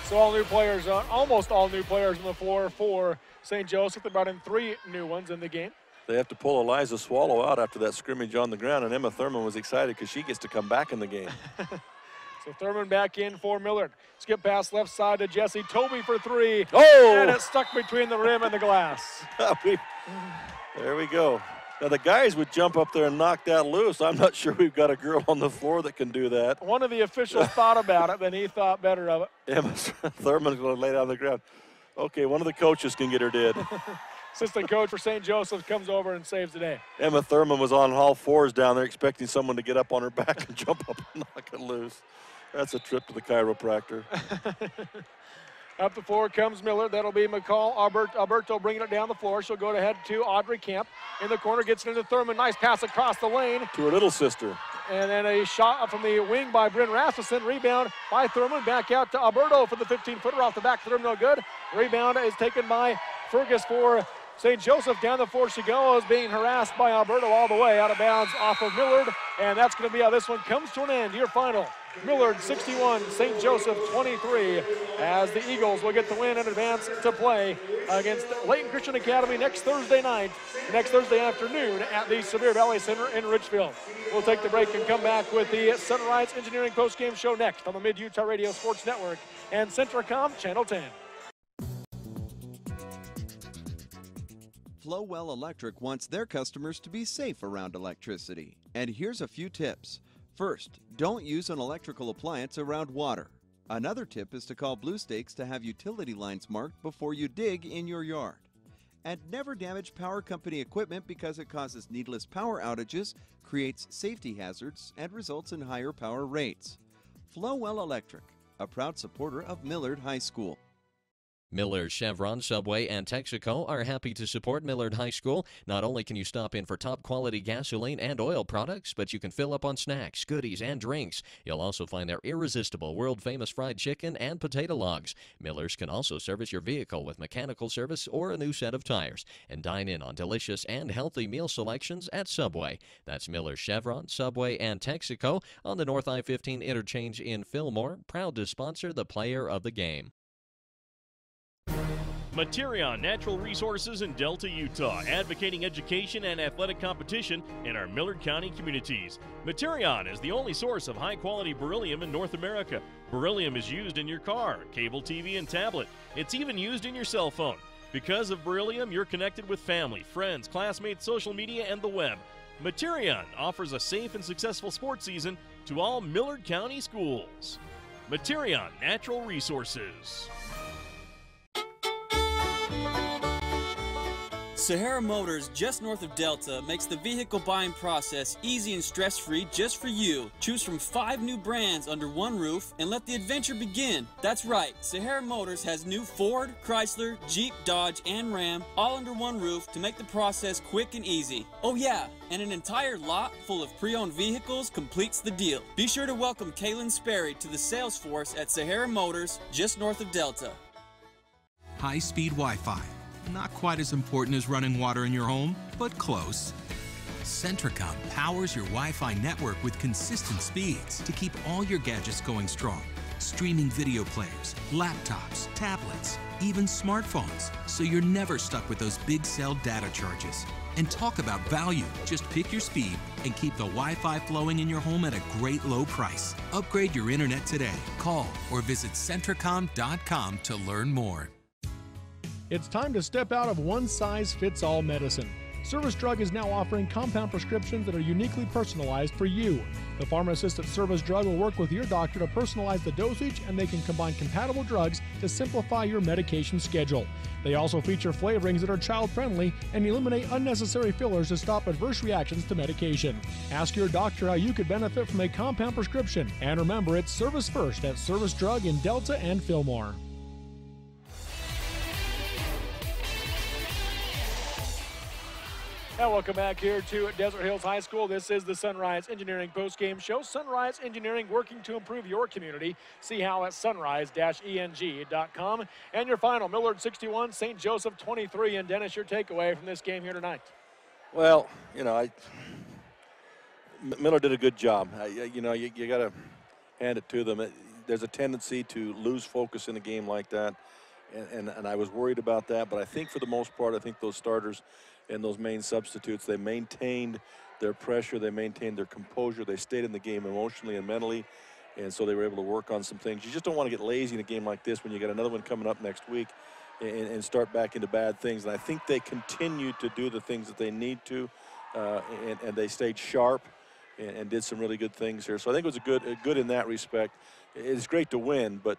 [SPEAKER 1] So all new players, almost all new players on the floor for St. Joseph. They brought in 3 new ones in the game.
[SPEAKER 2] They have to pull Eliza Swallow out after that scrimmage on the ground, and Emma Thurman was excited because she gets to come back in the game.
[SPEAKER 1] So Thurman back in for Millard. Skip pass left side to Jesse. Toby for three.
[SPEAKER 2] Oh!
[SPEAKER 1] And it's stuck between the rim and the glass.
[SPEAKER 2] There we go. Now, the guys would jump up there and knock that loose. I'm not sure we've got a girl on the floor that can do that.
[SPEAKER 1] One of the officials thought about it, then he thought better of it.
[SPEAKER 2] Emma Thurman's going to lay down on the ground. Okay, one of the coaches can get her did.
[SPEAKER 1] Assistant coach for St. Joseph's comes over and saves the day.
[SPEAKER 2] Emma Thurman was on all fours down there expecting someone to get up on her back and jump up and knock it loose. That's a trip to the chiropractor.
[SPEAKER 1] Up the floor comes Millard. That'll be McCall. Alberto bringing it down the floor. She'll go ahead to Audrey Camp. In the corner, gets it into Thurman. Nice pass across the lane.
[SPEAKER 2] To her little sister.
[SPEAKER 1] And then a shot from the wing by Bryn Rasmussen. Rebound by Thurman. Back out to Alberto for the 15-footer off the back of the rim. No good. Rebound is taken by Fergus for St. Joseph. Down the floor she goes, being harassed by Alberto all the way out of bounds off of Millard. And that's going to be how this one comes to an end. Your final. Millard 61, St. Joseph 23, as the Eagles will get the win and advance to play against Layton Christian Academy next Thursday afternoon at the Sevier Valley Center in Richfield. We'll take the break and come back with the Sunrise Engineering postgame show next on the Mid-Utah Radio Sports Network and Centricom Channel 10.
[SPEAKER 4] Flowell Electric wants their customers to be safe around electricity. And here's a few tips. First, don't use an electrical appliance around water. Another tip is to call Blue Stakes to have utility lines marked before you dig in your yard. And never damage power company equipment because it causes needless power outages, creates safety hazards, and results in higher power rates. Flowell Electric, a proud supporter of Millard High School.
[SPEAKER 5] Millard, Chevron, Subway, and Texaco are happy to support Millard High School. Not only can you stop in for top-quality gasoline and oil products, but you can fill up on snacks, goodies, and drinks. You'll also find their irresistible, world-famous fried chicken and potato logs. Miller's can also service your vehicle with mechanical service or a new set of tires. And dine in on delicious and healthy meal selections at Subway. That's Millard, Chevron, Subway, and Texaco on the North I-15 interchange in Fillmore, proud to sponsor the player of the game.
[SPEAKER 3] Materion Natural Resources in Delta, Utah, advocating education and athletic competition in our Millard County communities. Materion is the only source of high-quality beryllium in North America. Beryllium is used in your car, cable TV, and tablet. It's even used in your cell phone. Because of beryllium, you're connected with family, friends, classmates, social media, and the web. Materion offers a safe and successful sports season to all Millard County schools. Materion Natural Resources.
[SPEAKER 6] Sahara Motors, just north of Delta, makes the vehicle buying process easy and stress-free just for you. Choose from 5 new brands under one roof and let the adventure begin. That's right, Sahara Motors has new Ford, Chrysler, Jeep, Dodge, and Ram all under one roof to make the process quick and easy. Oh yeah, and an entire lot full of pre-owned vehicles completes the deal. Be sure to welcome Kaylin Sperry to the sales force at Sahara Motors, just north of Delta.
[SPEAKER 7] High-speed Wi-Fi. Not quite as important as running water in your home, but close. Centricom powers your Wi-Fi network with consistent speeds to keep all your gadgets going strong. Streaming video players, laptops, tablets, even smartphones, so you're never stuck with those big cell data charges. And talk about value. Just pick your speed and keep the Wi-Fi flowing in your home at a great low price. Upgrade your internet today. Call or visit Centricom.com to learn more.
[SPEAKER 1] It's time to step out of one-size-fits-all medicine. Service Drug is now offering compound prescriptions that are uniquely personalized for you. The pharmacist at Service Drug will work with your doctor to personalize the dosage, and they can combine compatible drugs to simplify your medication schedule. They also feature flavorings that are child-friendly and eliminate unnecessary fillers to stop adverse reactions to medication. Ask your doctor how you could benefit from a compound prescription. And remember, it's Service First at Service Drug in Delta and Fillmore. And welcome back here to Desert Hills High School. This is the Sunrise Engineering postgame show. Sunrise Engineering, working to improve your community. See how at sunrise-eng.com. And your final, Millard 61, St. Joseph 23. And Dennis, your takeaway from this game here tonight.
[SPEAKER 2] Well, you know, Millard did a good job. You got to hand it to them. There's a tendency to lose focus in a game like that. And I was worried about that. But I think for the most part, I think those starters and those main substitutes, they maintained their pressure, they maintained their composure, they stayed in the game emotionally and mentally, And so they were able to work on some things. You just don't want to get lazy in a game like this when you got another one coming up next week and start back into bad things. And I think they continue to do the things that they need to, and they stayed sharp and did some really good things here. So I think it was a good in that respect. It's great to win, but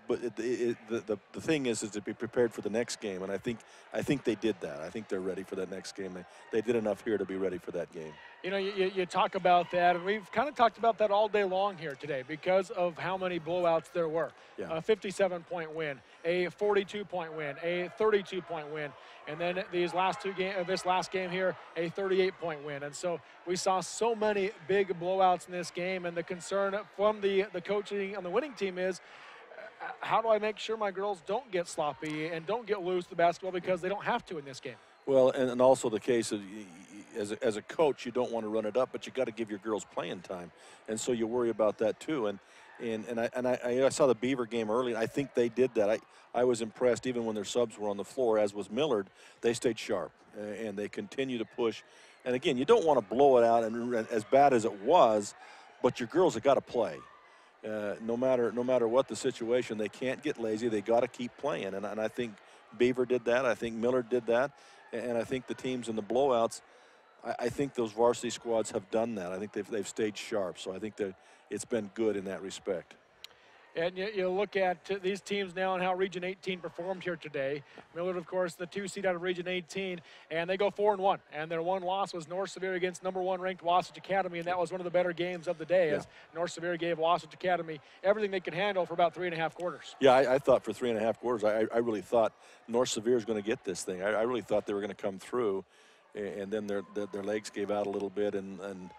[SPEAKER 2] the thing is to be prepared for the next game, and I think they did that. I think they're ready for that next game. They did enough here to be ready for that game.
[SPEAKER 1] You know, you talk about that, and we've kind of talked about that all day long here today because of how many blowouts there were.
[SPEAKER 2] Yeah.
[SPEAKER 1] A 57-point win, a 42-point win, a 32-point win, and then this last game here, a 38-point win. And so we saw so many big blowouts in this game, and the concern from the coaching on the winning team is, how do I make sure my girls don't get sloppy and don't get loose the basketball because they don't have to in this game?
[SPEAKER 2] Well, and also the case of, as a coach, you don't want to run it up, but you got to give your girls playing time, and so you worry about that too. And I saw the Beaver game early. I think they did that. I was impressed even when their subs were on the floor, as was Millard. They stayed sharp and they continue to push. And again, you don't want to blow it out, and as bad as it was, but your girls have got to play. No matter what the situation, they can't get lazy. They got to keep playing, and I think Beaver did that. I think Millard did that, and I think the teams in the blowouts, I think those varsity squads have done that. I think they've stayed sharp, so I think that it's been good in that respect.
[SPEAKER 1] And you look at these teams now and how Region 18 performed here today. Millard, of course, the 2 seed out of Region 18, and they go 4-1. And their one loss was North Severe against #1 ranked Wasatch Academy, and that was one of the better games of the day, as North Severe gave Wasatch Academy everything they could handle for about 3.5 quarters.
[SPEAKER 2] Yeah, I thought for 3.5 quarters, I really thought North Severe is going to get this thing. I really thought they were going to come through, and then their legs gave out a little bit, and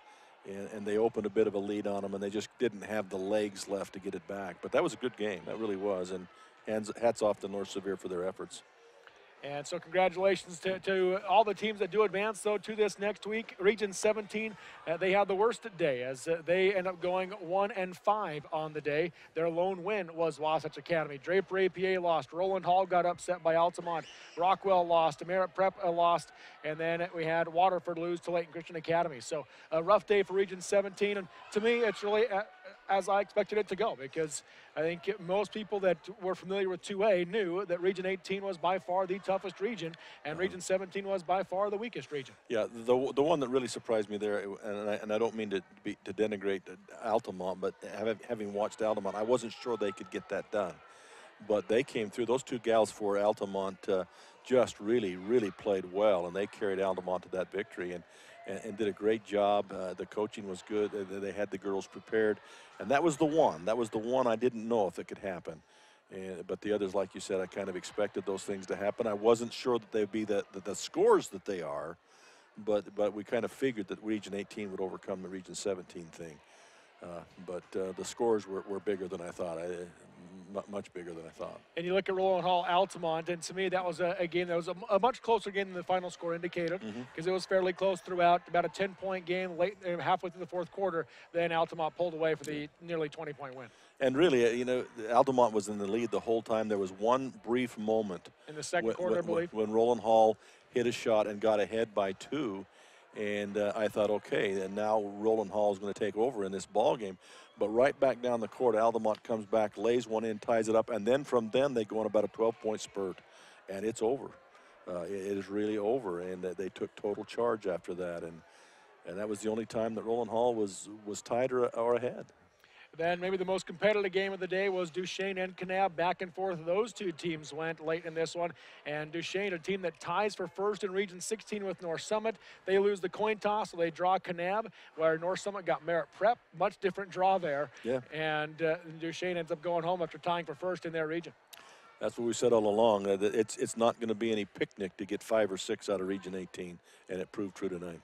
[SPEAKER 2] they opened a bit of a lead on them, and they just didn't have the legs left to get it back. But that was a good game. That really was. And hats off to North Severe for their efforts.
[SPEAKER 1] And so congratulations to all the teams that do advance, though, to this next week. Region 17, they had the worst day as they end up going 1-5 on the day. Their lone win was Wasatch Academy. Draper APA lost. Roland Hall got upset by Altamont. Rockwell lost. Merritt Prep lost. And then we had Waterford lose to Layton Christian Academy. So a rough day for Region 17. And to me, it's really as I expected it to go, because I think most people that were familiar with 2A knew that Region 18 was by far the toughest region, and Region 17 was by far the weakest region.
[SPEAKER 2] Yeah, the one that really surprised me there, and I don't mean to denigrate Altamont, but having watched Altamont, I wasn't sure they could get that done. But they came through. Those two gals for Altamont just really, really played well, and they carried Altamont to that victory and did a great job. The coaching was good. They had the girls prepared, and that was the one. That was the one I didn't know if it could happen. But the others, like you said, I kind of expected those things to happen. I wasn't sure that they'd be the scores that they are, but we kind of figured that Region 18 would overcome the Region 17 thing. But the scores were bigger than I thought. Much bigger than I thought. And
[SPEAKER 1] you look at Roland Hall, Altamont, and to me that was a game that was a much closer game than the final score indicated, because it was fairly close throughout. About a 10-point game late, halfway through the fourth quarter. Then Altamont pulled away for the nearly 20-point win.
[SPEAKER 2] And really, you know, Altamont was in the lead the whole time. There was one brief moment
[SPEAKER 1] in the second quarter, I believe,
[SPEAKER 2] when Roland Hall hit a shot and got ahead by 2. And I thought, okay, and now Roland Hall is going to take over in this ball game. But right back down the court, Altamont comes back, lays one in, ties it up, and then from then they go on about a 12-point spurt, and it's over. It is really over, and they took total charge after that, and that was the only time that Roland Hall was tied or ahead.
[SPEAKER 1] Then maybe the most competitive game of the day was Duchesne and Kanab. Back and forth, those two teams went late in this one. And Duchesne, a team that ties for first in Region 16 with North Summit. They lose the coin toss, so they draw Kanab, where North Summit got Merritt Prep. Much different draw there.
[SPEAKER 2] Yeah.
[SPEAKER 1] And Duchesne ends up going home after tying for first in their region.
[SPEAKER 2] That's what we said all along. That it's not going to be any picnic to get 5 or 6 out of Region 18, and it proved true tonight.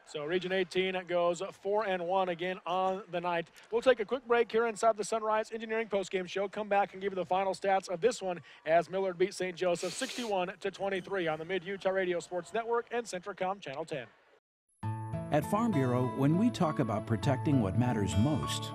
[SPEAKER 1] So Region 18 goes 4-1 again on the night. We'll take a quick break here inside the Sunrise Engineering postgame show. Come back and give you the final stats of this one as Millard beat St. Joseph 61-23 on the Mid-Utah Radio Sports Network and Centricom Channel 10.
[SPEAKER 10] At Farm Bureau, when we talk about protecting what matters most,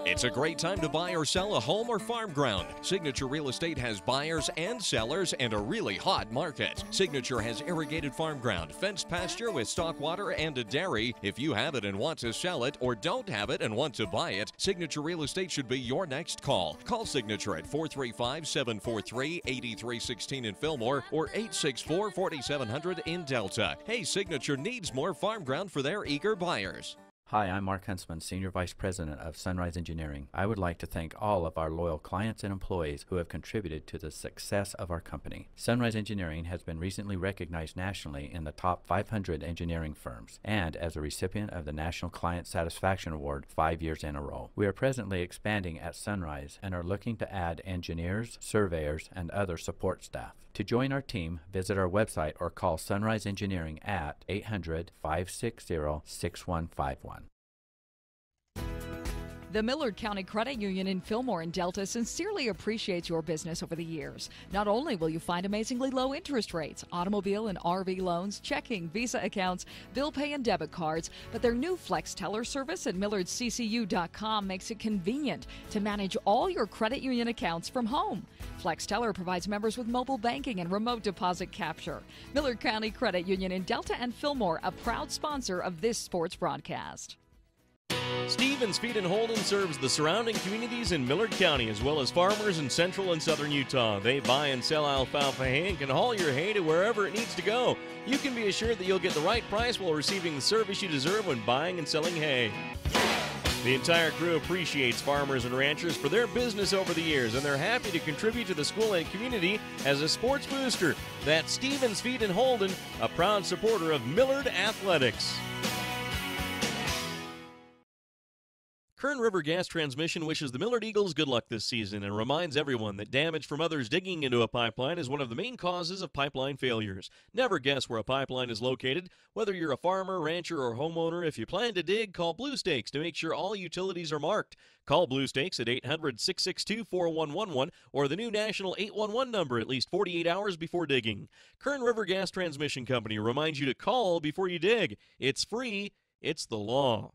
[SPEAKER 3] It's
[SPEAKER 5] It's a great time to buy or sell a home or farm ground. Signature Real Estate has buyers and sellers and a really hot market. Signature has irrigated farm ground, fenced pasture with stock water, and a dairy. If you have it and want to sell it, or don't have it and want to buy it, Signature Real Estate should be your next call. Call Signature at 435-743-8316 in Fillmore or 864-4700 in Delta. Hey, Signature needs more farm ground for their eager buyers.
[SPEAKER 8] Hi, I'm Mark Huntsman, Senior Vice President of Sunrise Engineering. I would like to thank all of our loyal clients and employees who have contributed to the success of our company. Sunrise Engineering has been recently recognized nationally in the top 500 engineering firms and as a recipient of the National Client Satisfaction Award 5 years in a row. We are presently expanding at Sunrise and are looking to add engineers, surveyors, and other support staff. To join our team, visit our website or call Sunrise Engineering at 800-560-6151.
[SPEAKER 9] The Millard County Credit Union in Fillmore and Delta sincerely appreciates your business over the years. Not only will you find amazingly low interest rates, automobile and RV loans, checking, Visa accounts, bill pay and debit cards, but their new Flex Teller service at millardccu.com makes it convenient to manage all your credit union accounts from home. Flex Teller provides members with mobile banking and remote deposit capture. Millard County Credit Union in Delta and Fillmore, a proud sponsor of this sports broadcast.
[SPEAKER 3] Stevens Feed and Holden serves the surrounding communities in Millard County as well as farmers in central and southern Utah. They buy and sell alfalfa hay and can haul your hay to wherever it needs to go. You can be assured that you'll get the right price while receiving the service you deserve when buying and selling hay. The entire crew appreciates farmers and ranchers for their business over the years, and they're happy to contribute to the school and community as a sports booster. That's Stevens Feed and Holden, a proud supporter of Millard Athletics. Kern River Gas Transmission wishes the Millard Eagles good luck this season and reminds everyone that damage from others digging into a pipeline is one of the main causes of pipeline failures. Never guess where a pipeline is located. Whether you're a farmer, rancher, or homeowner, if you plan to dig, call Blue Stakes to make sure all utilities are marked. Call Blue Stakes at 800-662-4111 or the new national 811 number at least 48 hours before digging. Kern River Gas Transmission Company reminds you to call before you dig. It's free. It's the law.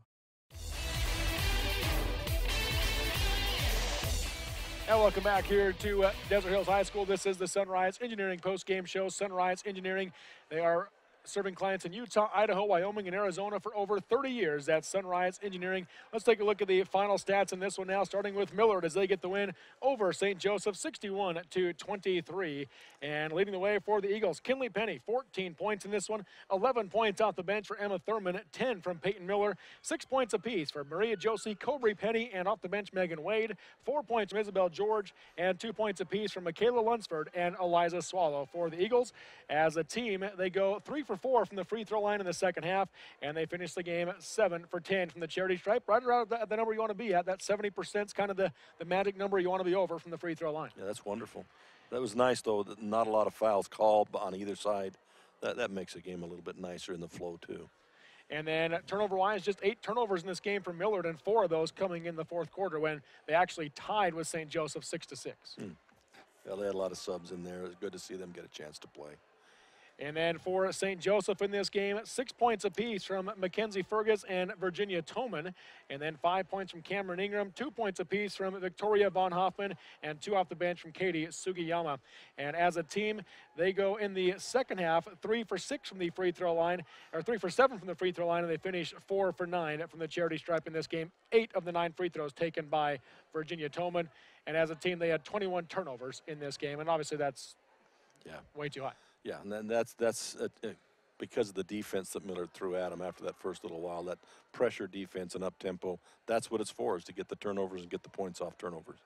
[SPEAKER 1] And welcome back here to Desert Hills High School. This is the Sunrise Engineering post-game show. Sunrise Engineering, they are serving clients in Utah, Idaho, Wyoming, and Arizona for over 30 years. That's Sunrise Engineering. Let's take a look at the final stats in this one now, starting with Millard as they get the win over St. Joseph, 61-23. And leading the way for the Eagles, Kinley Penny, 14 points in this one, 11 points off the bench for Emma Thurman, 10 from Peyton Miller, 6 points apiece for Maria Josie, Cobry Penny, and off the bench Megan Wade, 4 points from Isabel George, and 2 points apiece from Michaela Lunsford and Eliza Swallow. For the Eagles, as a team, they go 3 for 4 from the free throw line in the second half, and they finish the game 7 for 10 from the charity stripe, right around the number you want to be at. That 70% is kind of the magic number you want to be over from the free throw line.
[SPEAKER 2] Yeah, that's wonderful. That was nice, though, that not a lot of fouls called on either side. That makes the game a little bit nicer in the flow, too.
[SPEAKER 1] And then turnover-wise, just 8 turnovers in this game for Millard, and 4 of those coming in the fourth quarter when they actually tied with St. Joseph 6-6.
[SPEAKER 2] Yeah, they had a lot of subs in there. It was good to see them get a chance to play.
[SPEAKER 1] And then for St. Joseph in this game, 6 points apiece from Mackenzie Fergus and Virginia Toman. And then 5 points from Cameron Ingram, 2 points apiece from Victoria Von Hoffman, and 2 off the bench from Katie Sugiyama. And as a team, they go in the second half 3 for 6 from the free throw line, or 3 for 7 from the free throw line, and they finish 4 for 9 from the charity stripe in this game. 8 of the 9 free throws taken by Virginia Toman. And as a team, they had 21 turnovers in this game, and obviously that's way too high.
[SPEAKER 2] Yeah, and then that's because of the defense that Millard threw at him after that first little while, that pressure defense and up-tempo. That's what it's for, is to get the turnovers and get the points off turnovers.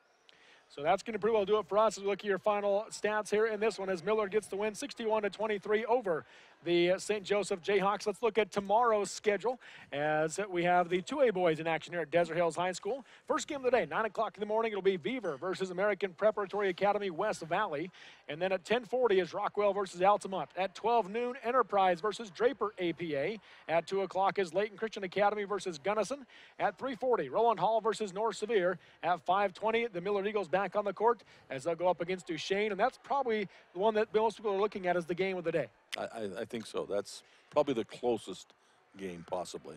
[SPEAKER 1] So that's going to pretty well do it for us as we look at your final stats here in this one as Millard gets the win 61-23 over the St. Joseph Jayhawks. Let's look at tomorrow's schedule as we have the 2A boys in action here at Desert Hills High School. First game of the day, 9 o'clock in the morning, it'll be Beaver versus American Preparatory Academy West Valley. And then at 10:40 is Rockwell versus Altamont. At 12 noon, Enterprise versus Draper APA. At 2 o'clock is Layton Christian Academy versus Gunnison. At 3:40, Roland Hall versus North Sevier. At 5:20, the Millard Eagles back on the court as they'll go up against Duchesne. And that's probably the one that most people are looking at as the game of the day.
[SPEAKER 2] I think so. That's probably the closest game possibly.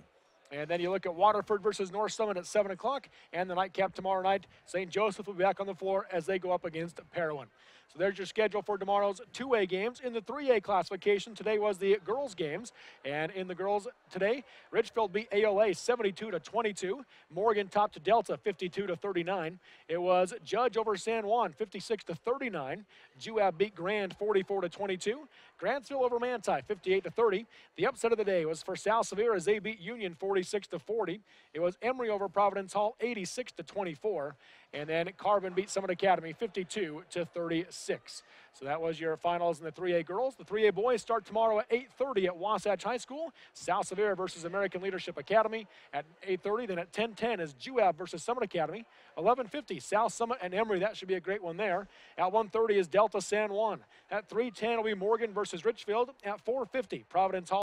[SPEAKER 1] And then you look at Waterford versus North Summit at 7 o'clock, and the nightcap tomorrow night, St. Joseph will be back on the floor as they go up against Parowan. So there's your schedule for tomorrow's 2A games. In the 3A classification, today was the girls' games. And in the girls today, Richfield beat ALA 72-22. Morgan topped Delta 52-39. It was Judge over San Juan 56-39. Juab beat Grand 44-22. Grantsville over Manti 58-30. The upset of the day was for South Severe as they beat Union 46-40. It was Emory over Providence Hall 86-24. And then Carvin beat Summit Academy 52-36. So that was your finals in the 3A girls. The 3A boys start tomorrow at 8:30 at Wasatch High School. South Severe versus American Leadership Academy at 8:30. Then at 10:10 is Juab versus Summit Academy. 11:50 South Summit and Emory. That should be a great one there. At 1:30 is Delta San Juan. At 3:10 will be Morgan versus Richfield. At 4:50 Providence Hall